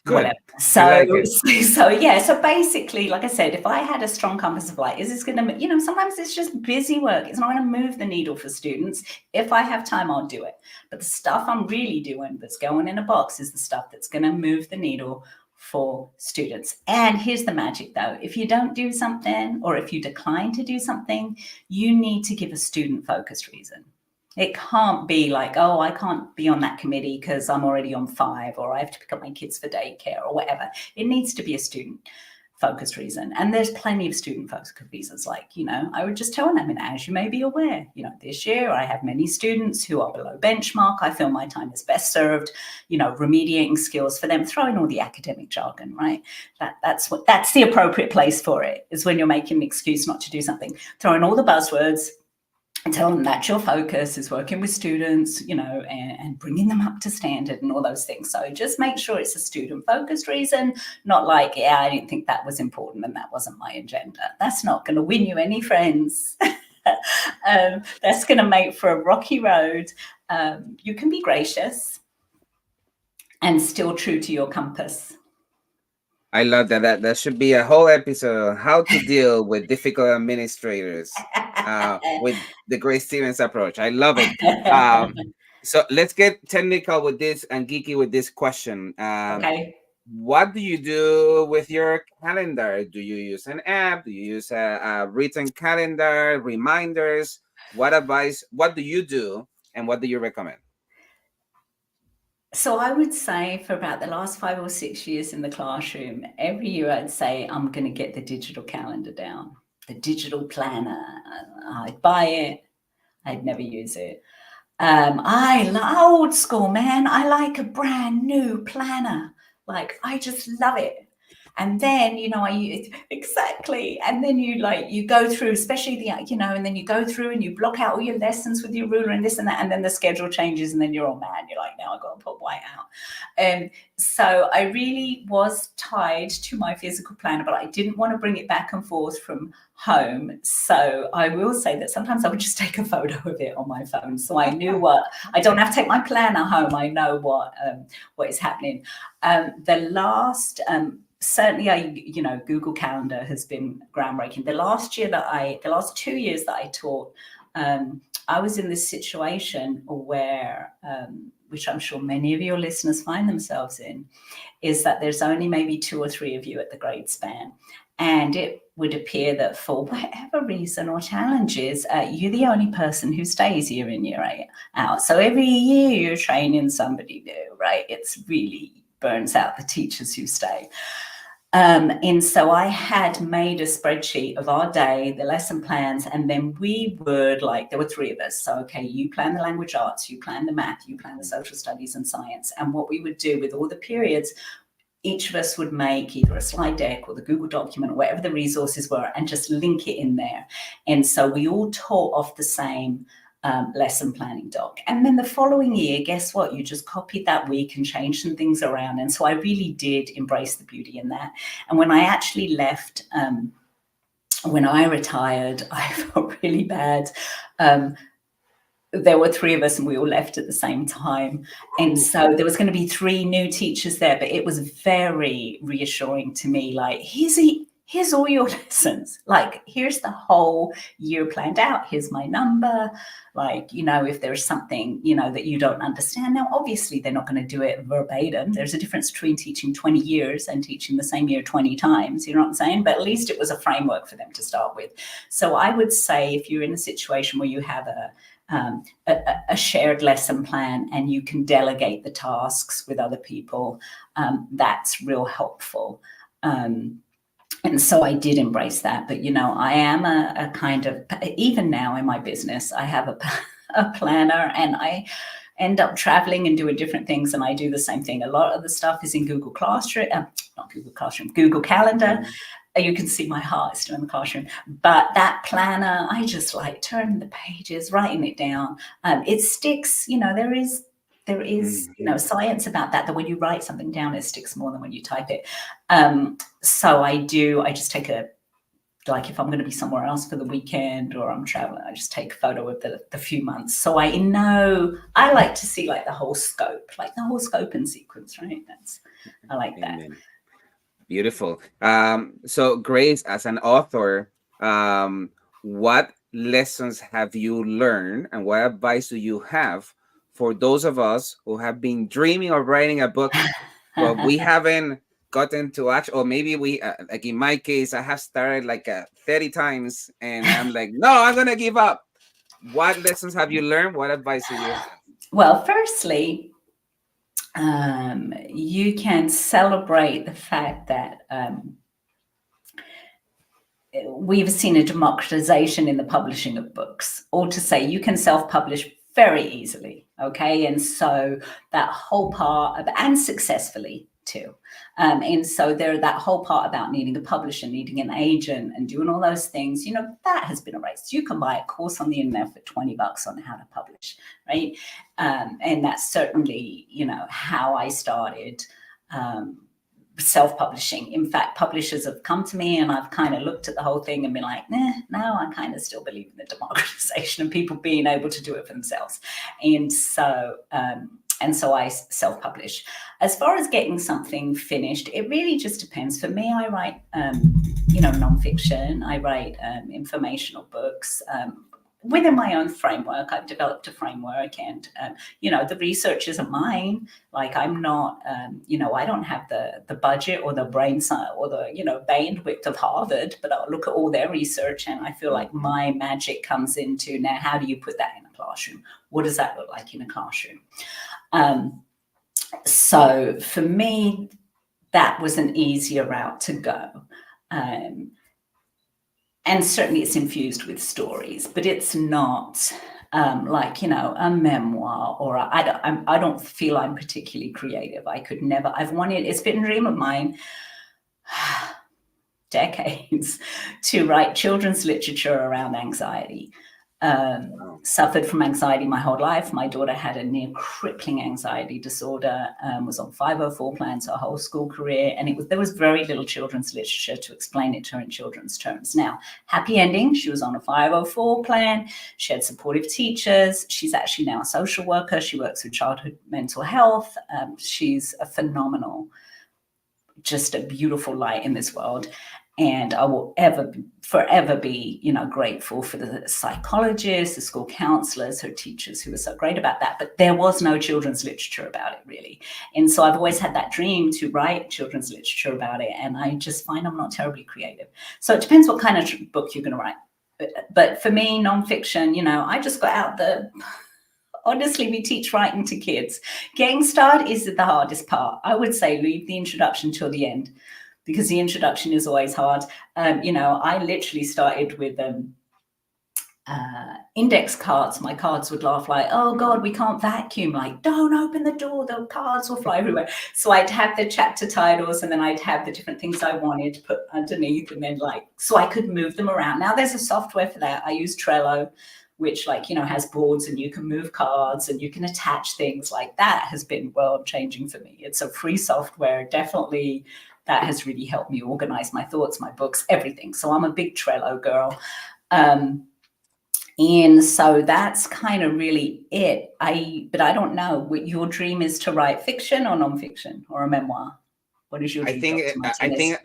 Good. whatever. I So, like it. so basically, like I said, if I had a strong compass of light, is this going to, sometimes it's just busy work. It's not going to move the needle for students. If I have time, I'll do it. But the stuff I'm really doing that's going in a box is the stuff that's going to move the needle for students. And here's the magic though. If you don't do something, or if you decline to do something, you need to give a student focused reason. It can't be like, oh, I can't be on that committee because I'm already on 5, or I have to pick up my kids for daycare, or whatever. It needs to be a student focused reason. And there's plenty of student focused reasons. Like, I would just tell them, and as you may be aware, this year I have many students who are below benchmark. I feel my time is best served, remediating skills for them, throwing all the academic jargon, right? That's the appropriate place for it, is when you're making an excuse not to do something, throwing all the buzzwords, and tell them that your focus is working with students, and bringing them up to standard and all those things. So just make sure it's a student-focused reason, not like, yeah, I didn't think that was important and that wasn't my agenda. That's not going to win you any friends. That's going to make for a rocky road. You can be gracious and still true to your compass. I love that. That should be a whole episode on how to deal with difficult administrators with the Grace Stevens approach. I love it. So let's get technical with this and geeky with this question. Okay. What do you do with your calendar? Do you use an app? Do you use a written calendar, reminders? What do you do, and what do you recommend? So I would say for about the last 5 or 6 years in the classroom, every year I'd say I'm going to get the digital calendar down, the digital planner. I'd buy it. I'd never use it. Old school, man. I like a brand new planner. Like, I just love it. And then, exactly. And then you go through, especially and then you go through and you block out all your lessons with your ruler and this and that. And then the schedule changes and then you're all mad. You're like, now I've got to put white out. So I really was tied to my physical planner, but I didn't want to bring it back and forth from home. So I will say that sometimes I would just take a photo of it on my phone. So I knew I don't have to take my planner home. I know what is happening. The last, certainly, Google Calendar has been groundbreaking. The last 2 years that I taught, I was in this situation where, which I'm sure many of your listeners find themselves in, is that there's only maybe 2 or 3 of you at the grade span. And it would appear that for whatever reason or challenges, you're the only person who stays year in, year out. So every year you're training somebody new, right? It's really burns out the teachers who stay. And so I had made a spreadsheet of our day, the lesson plans, and then we would, there were 3 of us. So, okay, you plan the language arts, you plan the math, you plan the social studies and science. And what we would do with all the periods, each of us would make either a slide deck or the Google document or whatever the resources were and just link it in there. And so we all taught off the same lesson planning doc. And then the following year, guess what? You just copied that week and changed some things around. And so I really did embrace the beauty in that. And when I actually left, when I retired, I felt really bad. There were 3 of us and we all left at the same time. And so there was going to be 3 new teachers there, but it was very reassuring to me. Like, here's all your lessons. Like, here's the whole year planned out. Here's my number. Like, if there's something, that you don't understand. Now, obviously, they're not going to do it verbatim. There's a difference between teaching 20 years and teaching the same year 20 times. You know what I'm saying? But at least it was a framework for them to start with. So I would say if you're in a situation where you have a shared lesson plan and you can delegate the tasks with other people, that's real helpful. And so I did embrace that. But, I am a kind of, even now in my business, I have a planner and I end up traveling and doing different things. And I do the same thing. A lot of the stuff is in Google Classroom, Google Calendar. You can see my heart is still in the classroom. But that planner, I just like turning the pages, writing it down. It sticks, there is science about that when you write something down, it sticks more than when you type it. So I just take like if I'm going to be somewhere else for the weekend or I'm traveling, I just take a photo of the few months. So I know I like to see like the whole scope and sequence, right? I like that. Amen. Beautiful. So Grace, as an author, what lessons have you learned and what advice do you have for those of us who have been dreaming of writing a book, but we haven't gotten to action, or maybe we, like in my case, I have started like 30 times and I'm like, no, I'm going to give up. What lessons have you learned? What advice do you have? Well, firstly, you can celebrate the fact that we've seen a democratization in the publishing of books, or to say you can self-publish very easily, okay? And so that whole part of, and successfully too. And so that whole part about needing a publisher, needing an agent and doing all those things, that has been erased. You can buy a course on the internet for $20 on how to publish, right? And that's certainly, how I started self-publishing. In fact, publishers have come to me and I've kind of looked at the whole thing and been like, now I kind of still believe in the democratization and people being able to do it for themselves. And so I self-publish. As far as getting something finished, it really just depends. For me, I write, nonfiction. I write informational books. Within my own framework, I've developed a framework, and the research isn't mine. Like I'm not, I don't have the budget or the brain science or the bandwidth of Harvard, but I'll look at all their research, and I feel like my magic comes into now. How do you put that in a classroom? What does that look like in a classroom? So for me, that was an easier route to go. And certainly it's infused with stories, but it's not like, a memoir, or I don't feel I'm particularly creative. I could never, it's been a dream of mine decades to write children's literature around anxiety. Suffered from anxiety my whole life. My daughter had a near crippling anxiety disorder, was on 504 plans her whole school career, and there was very little children's literature to explain it to her in children's terms. Now, happy ending, she was on a 504 plan, she had supportive teachers, she's actually now a social worker, she works with childhood mental health, she's a phenomenal, just a beautiful light in this world. And I will forever be, grateful for the psychologists, the school counselors, her teachers who were so great about that. But there was no children's literature about it, really. And so I've always had that dream to write children's literature about it. And I just find I'm not terribly creative. So it depends what kind of book you're going to write. But for me, nonfiction, I just got out honestly, we teach writing to kids. Getting started is the hardest part. I would say leave the introduction till the end, because the introduction is always hard. I literally started with index cards. My cards would laugh like, oh God, we can't vacuum. Like, don't open the door, the cards will fly everywhere. So I'd have the chapter titles, and then I'd have the different things I wanted to put underneath, and then so I could move them around. Now there's a software for that. I use Trello, which has boards, and you can move cards and you can attach things. Like that has been world changing for me. It's a free software, definitely. That has really helped me organize my thoughts, my books, everything. So I'm a big Trello girl. And so that's kind of really it. But I don't know what your dream is, to write fiction or nonfiction or a memoir. What is your dream? I think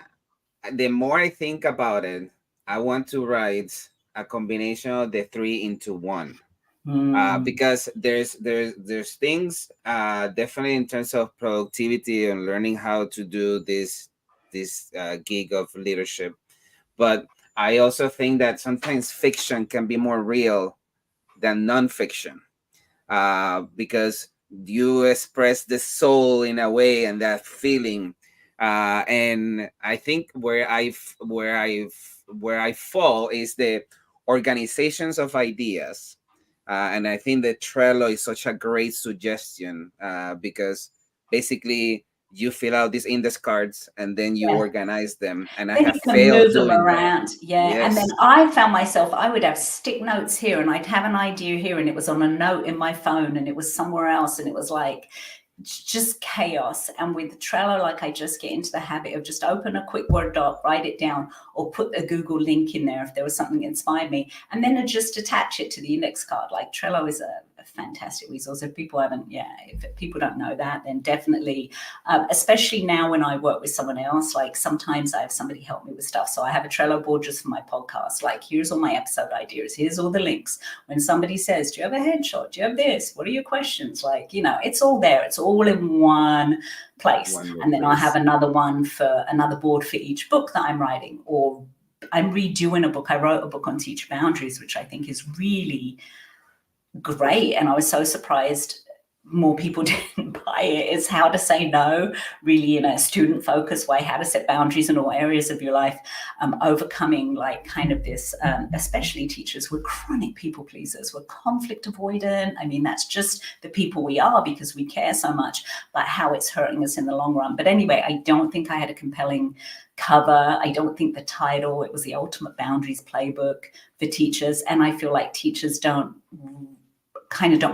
the more I think about it, I want to write a combination of the three into one. Because there's things definitely in terms of productivity and learning how to do this gig of leadership, but I also think that sometimes fiction can be more real than nonfiction, because you express the soul in a way and that feeling, and I think where I fall is the organizations of ideas. And I think that Trello is such a great suggestion, because basically you fill out these index cards and then you organize them. And I have failed doing them around. Yeah. Yes. And then I found myself, I would have stick notes here, and I'd have an idea here, and it was on a note in my phone, and it was somewhere else. And it was like, just chaos. And with Trello, like I just get into the habit of just open a quick Word doc, write it down, or put a Google link in there if there was something that inspired me, and then just attach it to the index card. Like Trello is a fantastic resource. If people if people don't know that, then definitely, especially now when I work with someone else, like sometimes I have somebody help me with stuff. So I have a Trello board just for my podcast. Like, here's all my episode ideas. Here's all the links. When somebody says, do you have a headshot? Do you have this? What are your questions? Like, it's all there. It's all in one place. And then I have another one for another board for each book that I'm writing, or I'm redoing a book. I wrote a book on teacher boundaries, which I think is really great. And I was so surprised more people didn't buy it. Is how to say no, really in a student focused way, how to set boundaries in all areas of your life, overcoming like kind of this, especially teachers, we're chronic people pleasers, we're conflict avoidant. I mean, that's just the people we are because we care so much, but how it's hurting us in the long run. But anyway, I don't think I had a compelling cover. I don't think the title, it was the Ultimate Boundaries Playbook for Teachers. And I feel like teachers don't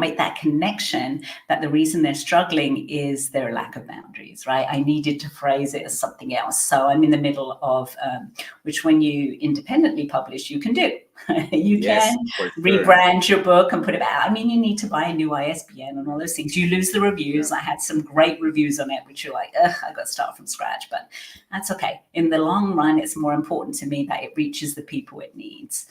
make that connection, that the reason they're struggling is their lack of boundaries, right? I needed to phrase it as something else. So I'm in the middle of, which when you independently publish, you can do. You can rebrand your book and put it out. I mean, you need to buy a new ISBN and all those things. You lose the reviews. I had some great reviews on it, which you're like, I got to start from scratch, but that's okay. In the long run, it's more important to me that it reaches the people it needs.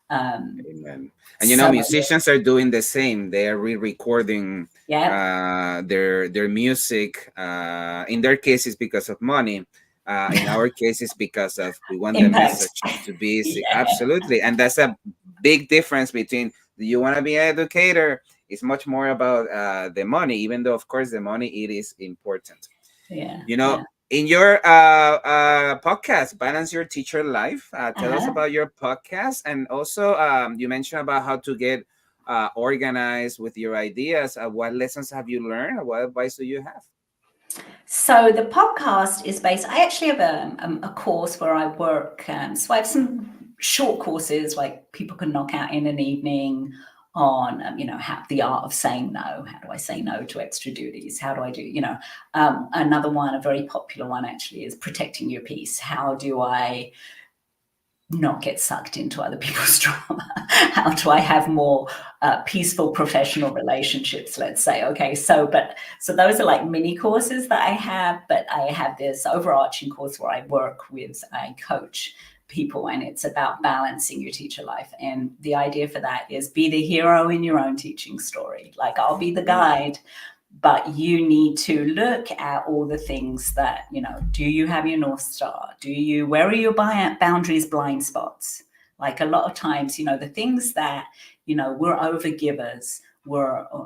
Amen. And musicians are doing the same. They are re-recording their music. In their cases, because of money. In our cases, because of we want the message to be absolutely. And that's a big difference between, do you want to be an educator? It's much more about the money, even though of course the money, it is important. In your podcast, Balance Your Teacher Life, tell us about your podcast. And also, you mentioned about how to get organized with your ideas. What lessons have you learned? What advice do you have? So the podcast is based, I actually have a course where I work. So I have some short courses like people can knock out in an evening on, how the art of saying no. How do I say no to extra duties? How do I do, another one, a very popular one actually, is protecting your peace. How do I not get sucked into other people's drama? How do I have more peaceful professional relationships, let's say? Okay, so those are like mini courses that I have, but I have this overarching course where I coach people, and it's about balancing your teacher life. And the idea for that is be the hero in your own teaching story. Like, I'll be the guide, but you need to look at all the things that, do you have your North Star? Where are your boundaries, blind spots? Like a lot of times, the things that, we're overgivers,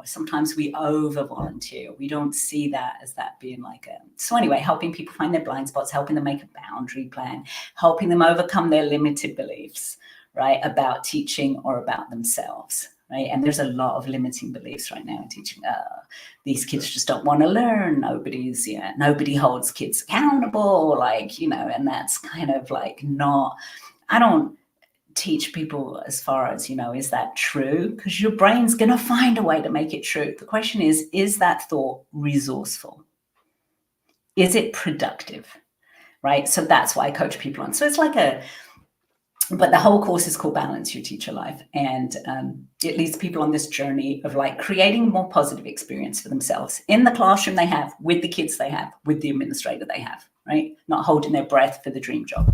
sometimes we over volunteer. We don't see that as that being like so anyway, helping people find their blind spots, helping them make a boundary plan, helping them overcome their limited beliefs, right, about teaching or about themselves, right? And there's a lot of limiting beliefs right now in teaching. These kids just don't want to learn. Nobody holds kids accountable, and that's kind of like I don't teach people as far as, is that true? Because your brain's going to find a way to make it true. The question is that thought resourceful? Is it productive? Right? So that's why I coach people on. So it's like but the whole course is called Balance Your Teacher Life. And it leads people on this journey of like creating a more positive experience for themselves in the classroom they have, with the kids they have, with the administrator they have, right? Not holding their breath for the dream job.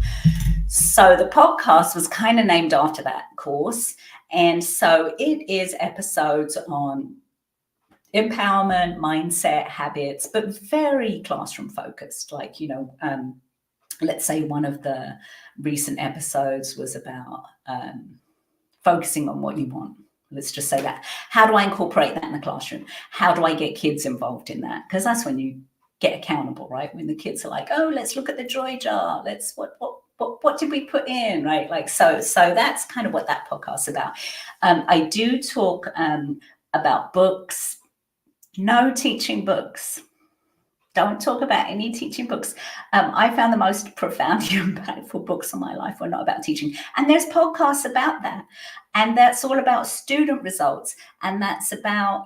So the podcast was kind of named after that course. And so it is episodes on empowerment, mindset, habits, but very classroom focused. Like, let's say one of the recent episodes was about focusing on what you want. Let's just say that. How do I incorporate that in the classroom? How do I get kids involved in that? Because that's when you get accountable, right? When the kids are like, oh, let's look at the joy jar. Let's, what did we put in, right? Like, so that's kind of what that podcast's about. I do talk about books. No teaching books. Don't talk about any teaching books. I found the most profoundly impactful books in my life were not about teaching. And there's podcasts about that. And that's all about student results. And that's about,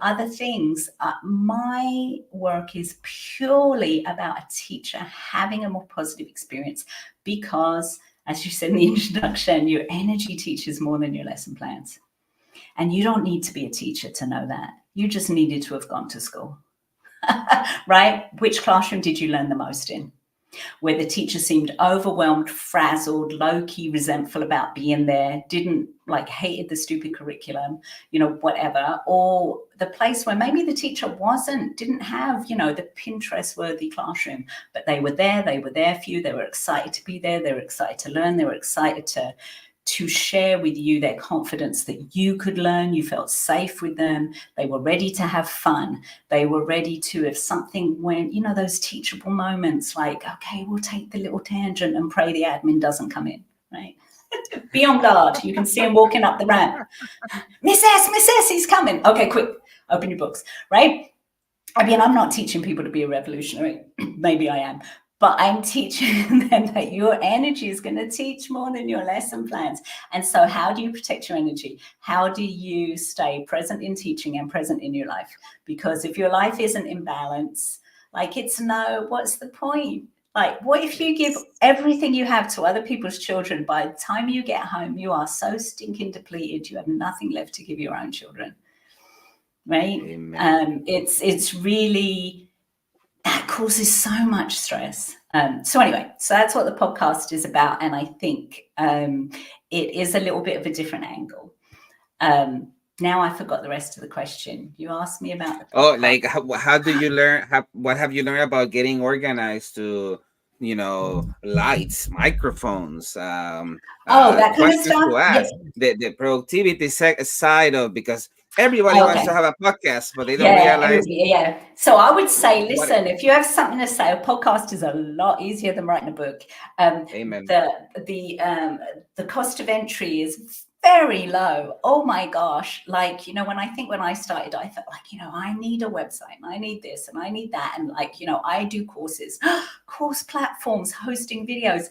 other things. My work is purely about a teacher having a more positive experience because, as you said in the introduction, your energy teaches more than your lesson plans. And you don't need to be a teacher to know that. You just needed to have gone to school. Right? Which classroom did you learn the most in? Where the teacher seemed overwhelmed, frazzled, low-key resentful about being there, hated the stupid curriculum, whatever. Or the place where maybe the teacher didn't have, the Pinterest-worthy classroom, but they were there for you. They were excited to be there. They were excited to learn. They were excited to share with you their confidence that you could learn. You felt safe with them. They were ready to have fun. They were ready to, if something went, those teachable moments like, okay, we'll take the little tangent and pray the admin doesn't come in, right? Be on guard. You can see him walking up the ramp. Miss S, he's coming. Okay, quick, open your books, right? I mean, I'm not teaching people to be a revolutionary. Maybe I am. But I'm teaching them that your energy is going to teach more than your lesson plans. And so how do you protect your energy? How do you stay present in teaching and present in your life? Because if your life isn't in balance, what's the point? Like, what if you give everything you have to other people's children? By the time you get home, you are so stinking depleted, you have nothing left to give your own children, right? It's really... that causes so much stress. So that's what the podcast is about. And I think it is a little bit of a different angle. Now I forgot the rest of the question. You asked me about the podcast. How do you learn? What have you learned about getting organized to, lights, microphones, that kind of stuff? to ask, yes. The productivity side of, because everybody wants to have a podcast, but they don't realize. So I would say, listen, if you have something to say, a podcast is a lot easier than writing a book. Amen. The cost of entry is very low. Oh my gosh. When I started, I felt like, I need a website and I need this and I need that. And I do courses, course platforms, hosting videos.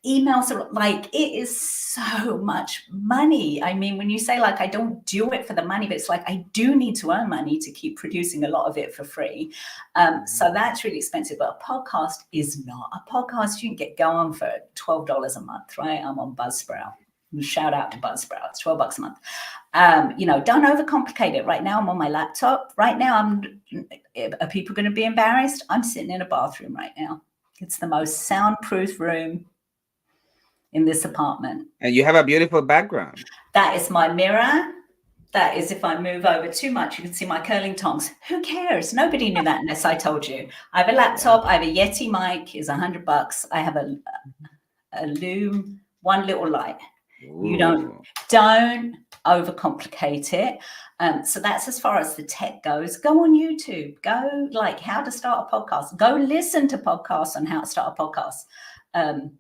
Emails are it is so much money. I mean, when you say I don't do it for the money, but it's I do need to earn money to keep producing a lot of it for free. So that's really expensive. But a podcast is not. A podcast you can get going for $12 a month, right? I'm on Buzzsprout. Shout out to Buzzsprout. It's $12 a month. Don't overcomplicate it. Right now I'm on my laptop. Right now are people going to be embarrassed? I'm sitting in a bathroom right now. It's the most soundproof room in this apartment. And you have a beautiful background. That is my mirror. That is, if I move over too much, you can see my curling tongs. Who cares? Nobody knew that unless I told you. I have a laptop. I have a Yeti mic. It's $100. I have a Loom, one little light. Ooh. You don't overcomplicate it. So that's as far as the tech goes. Go on YouTube. Go how to start a podcast. Go listen to podcasts on how to start a podcast.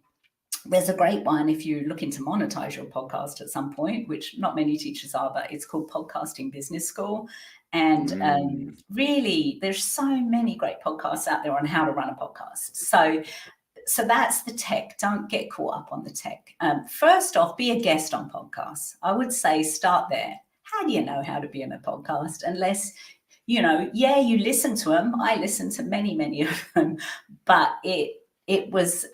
There's a great one if you're looking to monetize your podcast at some point, which not many teachers are, but it's called Podcasting Business School. And really, there's so many great podcasts out there on how to run a podcast. So that's the tech. Don't get caught up on the tech. First off, be a guest on podcasts. I would say start there. How do you know how to be in a podcast? Unless, you listen to them. I listen to many, many of them, but it was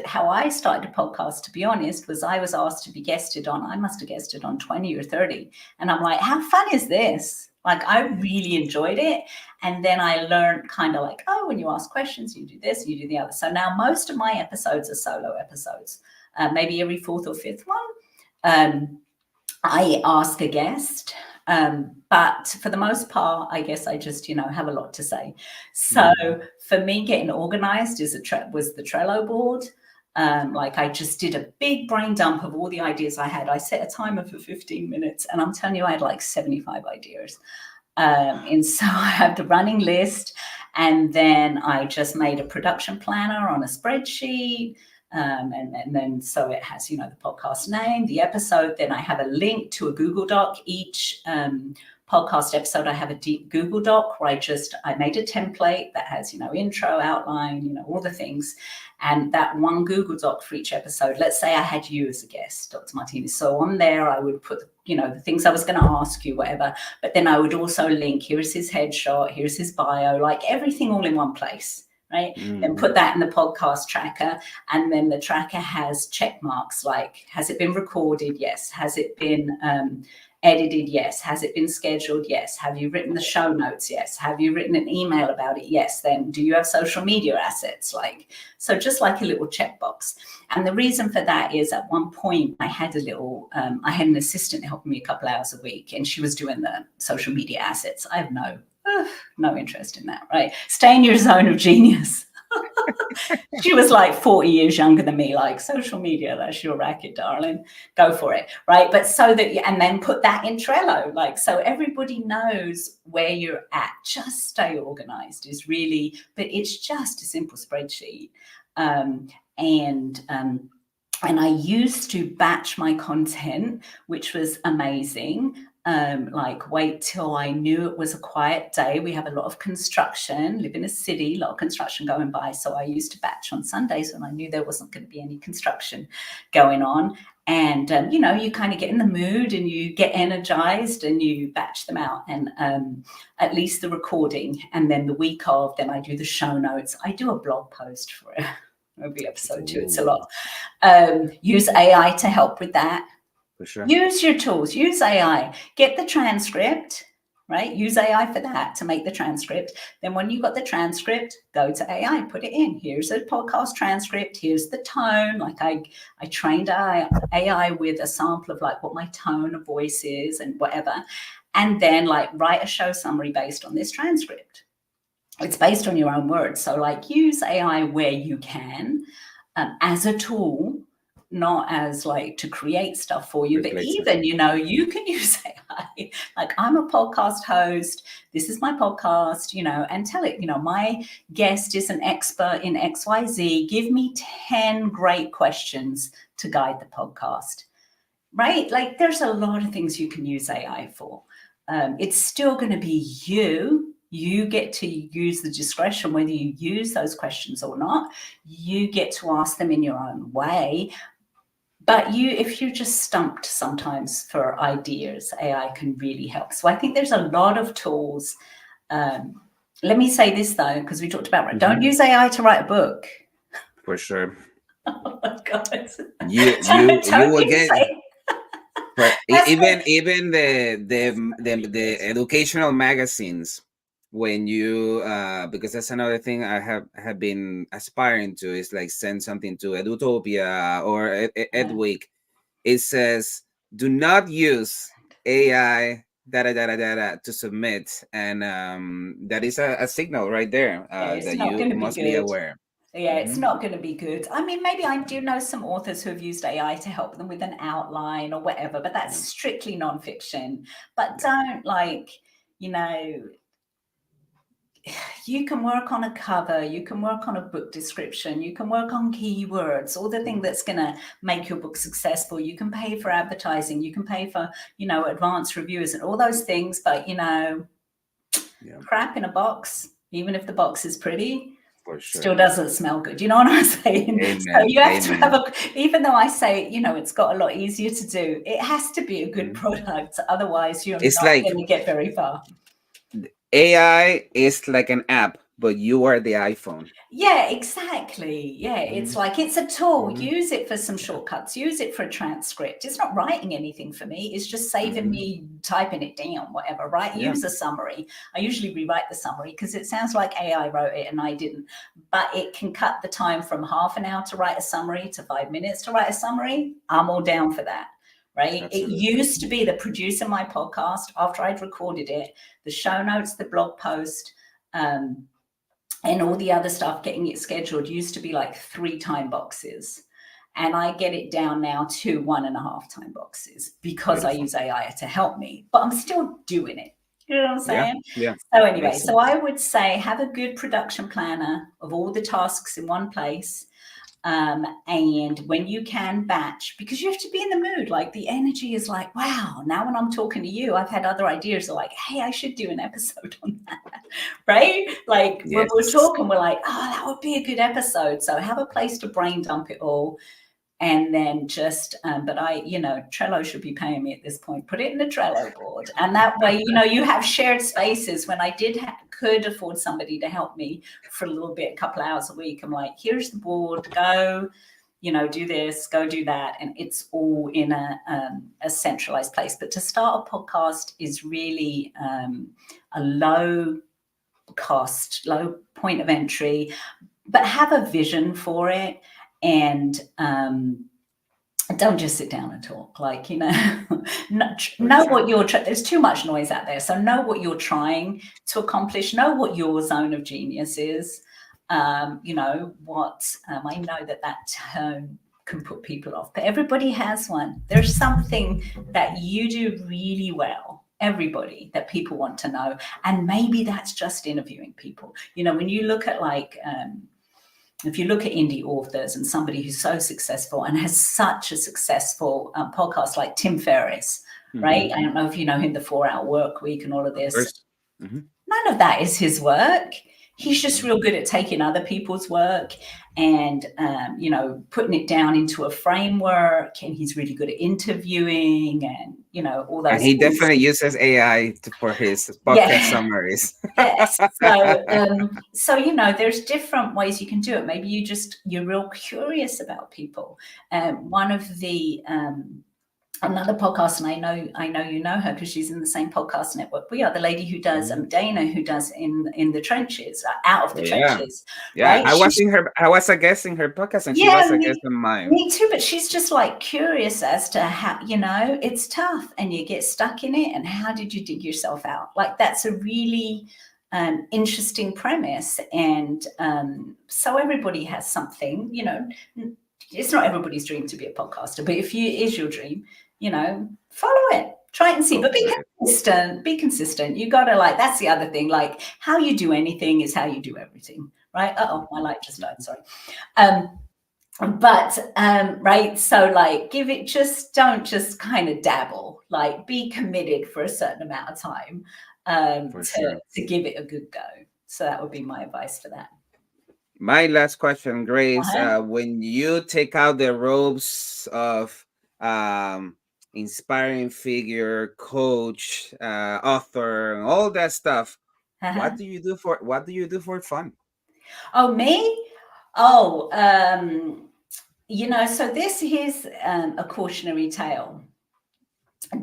how I started a podcast, to be honest, was I was asked to be guested on. I must have guested on 20 or 30. And I'm like, how fun is this? I really enjoyed it. And then I learned when you ask questions, you do this, you do the other. So now most of my episodes are solo episodes. Maybe every fourth or fifth one, I ask a guest. But for the most part, I guess I just, have a lot to say. So for me, getting organized was the Trello board. I just did a big brain dump of all the ideas I had. I set a timer for 15 minutes and I'm telling you, I had 75 ideas. And so I have the running list, and then I just made a production planner on a spreadsheet. And then so it has, the podcast name, the episode. Then I have a link to a Google Doc. Each podcast episode, I have a deep Google Doc where I made a template that has, intro, outline, all the things. And that one Google Doc for each episode, let's say I had you as a guest, Dr. Martinez. So on there, I would put, the things I was going to ask you, whatever. But then I would also link, here's his headshot, here's his bio, like everything all in one place. Right. Then put that in the podcast tracker. And then the tracker has check marks like, has it been recorded? Yes. Has it been edited? Yes. Has it been scheduled? Yes. Have you written the show notes? Yes. Have you written an email about it? Yes. Then do you have social media assets? So just like a little checkbox. And the reason for that is at one point I had I had an assistant helping me a couple hours a week, and she was doing the social media assets. I have no interest in that, right? Stay in your zone of genius. She was like 40 years younger than me, like social media, that's your racket, darling. Go for it, right? But and then put that in Trello, so everybody knows where you're at. Just stay organized but it's just a simple spreadsheet. And I used to batch my content, which was amazing. Wait till I knew it was a quiet day. We have a lot of construction, live in a city, a lot of construction going by. So I used to batch on Sundays when I knew there wasn't going to be any construction going on. And, you kind of get in the mood and you get energized and you batch them out, and at least the recording. And then the week of, then I do the show notes. I do a blog post for every episode too. It's a lot. Use AI to help with that. For sure. Use your tools, use AI, get the transcript, right? Use AI for that to make the transcript. Then when you got the transcript, go to AI, put it in. Here's a podcast transcript. Here's the tone. I trained AI with a sample of what my tone of voice is and whatever. And then write a show summary based on this transcript. It's based on your own words. So use AI where you can as a tool, not as to create stuff for you, but even, you can use AI. I'm a podcast host. This is my podcast, and tell it, my guest is an expert in XYZ. Give me 10 great questions to guide the podcast, right? There's a lot of things you can use AI for. It's still going to be you. You get to use the discretion whether you use those questions or not. You get to ask them in your own way. But if you're just stumped sometimes for ideas, AI can really help. So I think there's a lot of tools. Let me say this, though, because we talked about don't use AI to write a book. For sure. Oh, my God. You will get... even the educational magazines, when you because that's another thing I have been aspiring to, is send something to Edutopia or Edweek. It says do not use AI to submit, and that is a signal right there that you must be aware. Yeah, it's not going to be good. I mean, maybe I do know some authors who have used AI to help them with an outline or whatever, but that's strictly nonfiction. But don't you can work on a cover, you can work on a book description, you can work on keywords, all the thing that's going to make your book successful. You can pay for advertising, you can pay for, advanced reviews and all those things, but, crap in a box, even if the box is pretty, for sure, still doesn't smell good. You know what I'm saying? Amen. So you have to have even though I say, it's got a lot easier to do, it has to be a good product. Otherwise, you're not going to get very far. AI is like an app, but you are the iPhone. Yeah, exactly. Yeah, it's it's a tool. Use it for some shortcuts. Use it for a transcript. It's not writing anything for me. It's just saving me typing it down, whatever, right? Use a summary. I usually rewrite the summary because it sounds like AI wrote it and I didn't. But it can cut the time from half an hour to write a summary to 5 minutes to write a summary. I'm all down for that. Right. Absolutely. It used to be the producer of my podcast, after I'd recorded it, the show notes, the blog post, and all the other stuff, getting it scheduled, used to be 3 time boxes. And I get it down now to 1.5 time boxes because I use AI to help me, but I'm still doing it. You know what I'm saying? Yeah. So anyway, so I would say have a good production planner of all the tasks in one place. And when you can batch, because you have to be in the mood, like the energy is like, wow, now when I'm talking to you, I've had other ideas like, hey, I should do an episode on that, right? Like when we're Yes. talking, we're like, oh, that would be a good episode. So have a place to brain dump it all. And then just, but Trello should be paying me at this point. Put it in the Trello board. And that way, you have shared spaces. When I could afford somebody to help me for a little bit, a couple of hours a week, I'm like, here's the board, go, do this, go do that. And it's all in a centralized place. But to start a podcast is really a low cost, low point of entry, but have a vision for it. And don't just sit down and talk, like, know what you're there's too much noise out there. So know what you're trying to accomplish, know what your zone of genius is. I know that tone can put people off, but everybody has one. There's something that you do really well, everybody, that people want to know. And maybe that's just interviewing people. When you look at if you look at indie authors and somebody who's so successful and has such a successful podcast like Tim Ferriss, right? I don't know if you know him, the 4-Hour Work Week and all of this. None of that is his work. He's just real good at taking other people's work and, putting it down into a framework. And he's really good at interviewing and, all those And he things. definitely uses AI for his podcast summaries. Yes. So, there's different ways you can do it. Maybe you're real curious about people. One of the, another podcast, and I know you know her because she's in the same podcast network we are, the lady who does Dana, who does in the trenches, out of the trenches. Yeah, right? I was a guest in her podcast, and she was a guest in mine. Me too, but she's just like curious as to how, it's tough and you get stuck in it, and how did you dig yourself out? Like, that's a really interesting premise. And so everybody has something, it's not everybody's dream to be a podcaster, but if it is your dream, follow it, try it and see, but be consistent. You got to that's the other thing, like how you do anything is how you do everything, right? My light just died, sorry. Right. So don't just kind of dabble, be committed for a certain amount of time to give it a good go. So that would be my advice for that. My last question, Grace, when you take out the robes of inspiring figure, coach, author, and all that stuff, what do you do for fun? Oh, me? So this is a cautionary tale.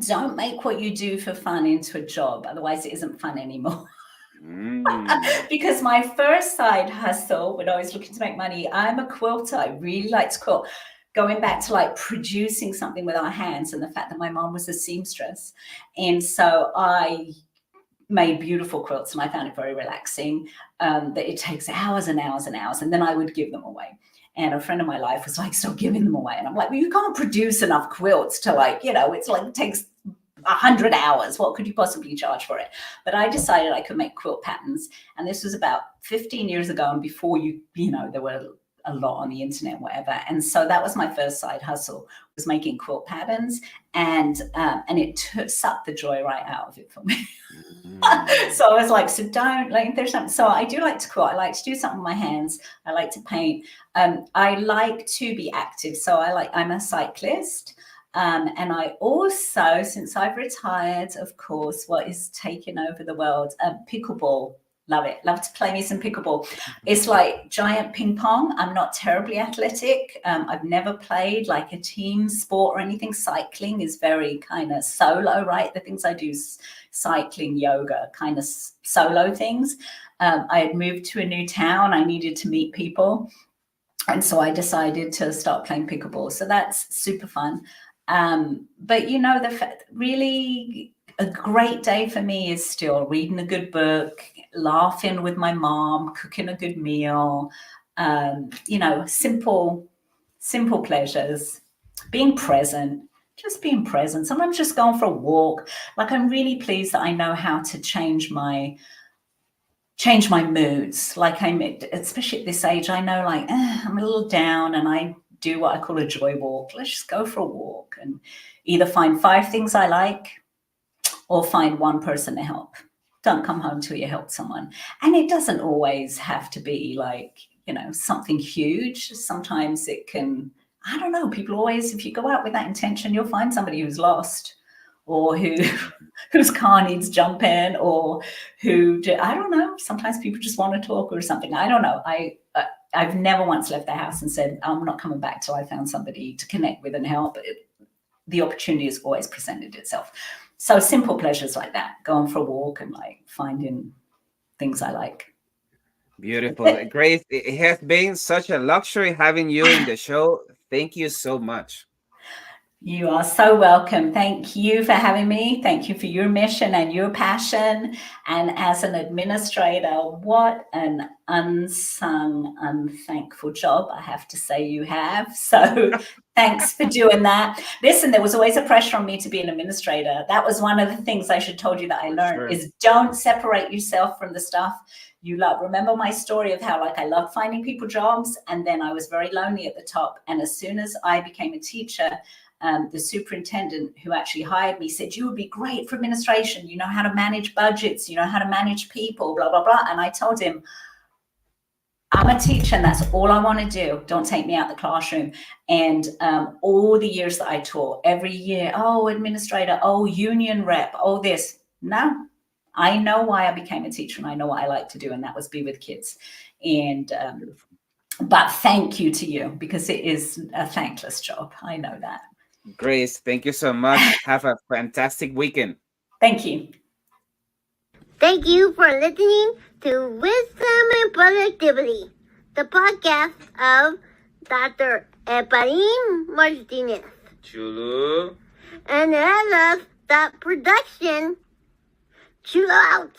Don't make what you do for fun into a job, otherwise it isn't fun anymore. Because my first side hustle, when I was looking to make money, I'm a quilter. I really like to quilt. Going back to producing something with our hands, and the fact that my mom was a seamstress. And so I made beautiful quilts, and I found it very relaxing, that it takes hours and hours and hours, and then I would give them away. And a friend of my life was like, stop giving them away. And I'm like, well, you can't produce enough quilts to it takes 100 hours. What could you possibly charge for it? But I decided I could make quilt patterns. And this was about 15 years ago. And before there were a lot on the internet and whatever. And so that was my first side hustle, was making quilt patterns. And it sucked the joy right out of it for me. So I was like, so don't, there's something. So I do like to quilt. I like to do something with my hands. I like to paint. I like to be active. So I'm a cyclist. And I also, since I've retired, of course, what is taking over the world, pickleball. Love it. Love to play me some pickleball. It's like giant ping pong. I'm not terribly athletic. I've never played like a team sport or anything. Cycling is very kind of solo, right? The things I do, cycling, yoga, kind of solo things. I had moved to a new town. I needed to meet people. And so I decided to start playing pickleball. So that's super fun. But really a great day for me is still reading a good book, laughing with my mom, cooking a good meal, simple pleasures, being present, just being present. Sometimes just going for a walk. I'm really pleased that I know how to change my change my moods. Like especially at this age, I know like I'm a little down and I do what I call a joy walk. Let's just go for a walk and either find 5 things I like or find one person to help. Don't come home till you help someone. And it doesn't always have to be like, something huge. Sometimes it can, I don't know, people always, if you go out with that intention, you'll find somebody who's lost or whose car needs jumping or I don't know, sometimes people just want to talk or something. I don't know. I've never once left the house and said, I'm not coming back till I found somebody to connect with and help. The opportunity has always presented itself. So simple pleasures like that, going for a walk and like finding things I like. Beautiful. Grace, it has been such a luxury having you in the show. Thank you so much. You are so welcome. Thank you for having me. Thank you for your mission and your passion. And as an administrator, what an unsung, unthankful job, I have to say you have. So thanks for doing that. Listen, there was always a pressure on me to be an administrator. That was one of the things I should have told you that I learned is don't separate yourself from the stuff you love. Remember my story of how I loved finding people jobs and then I was very lonely at the top. And as soon as I became a teacher, the superintendent who actually hired me said, you would be great for administration. You know how to manage budgets, you know how to manage people, blah, blah, blah. And I told him, I'm a teacher and that's all I want to do. Don't take me out the classroom. And all the years that I taught, every year, oh, administrator, oh, union rep, oh, this. No, I know why I became a teacher and I know what I like to do. And that was be with kids. And but thank you to you because it is a thankless job. I know that. Grace, thank you so much. Have a fantastic weekend. Thank you. Thank you for listening to Wisdom and Productivity, the podcast of Dr. Efrain Martinez. Chulo. And I love that production. Chill out.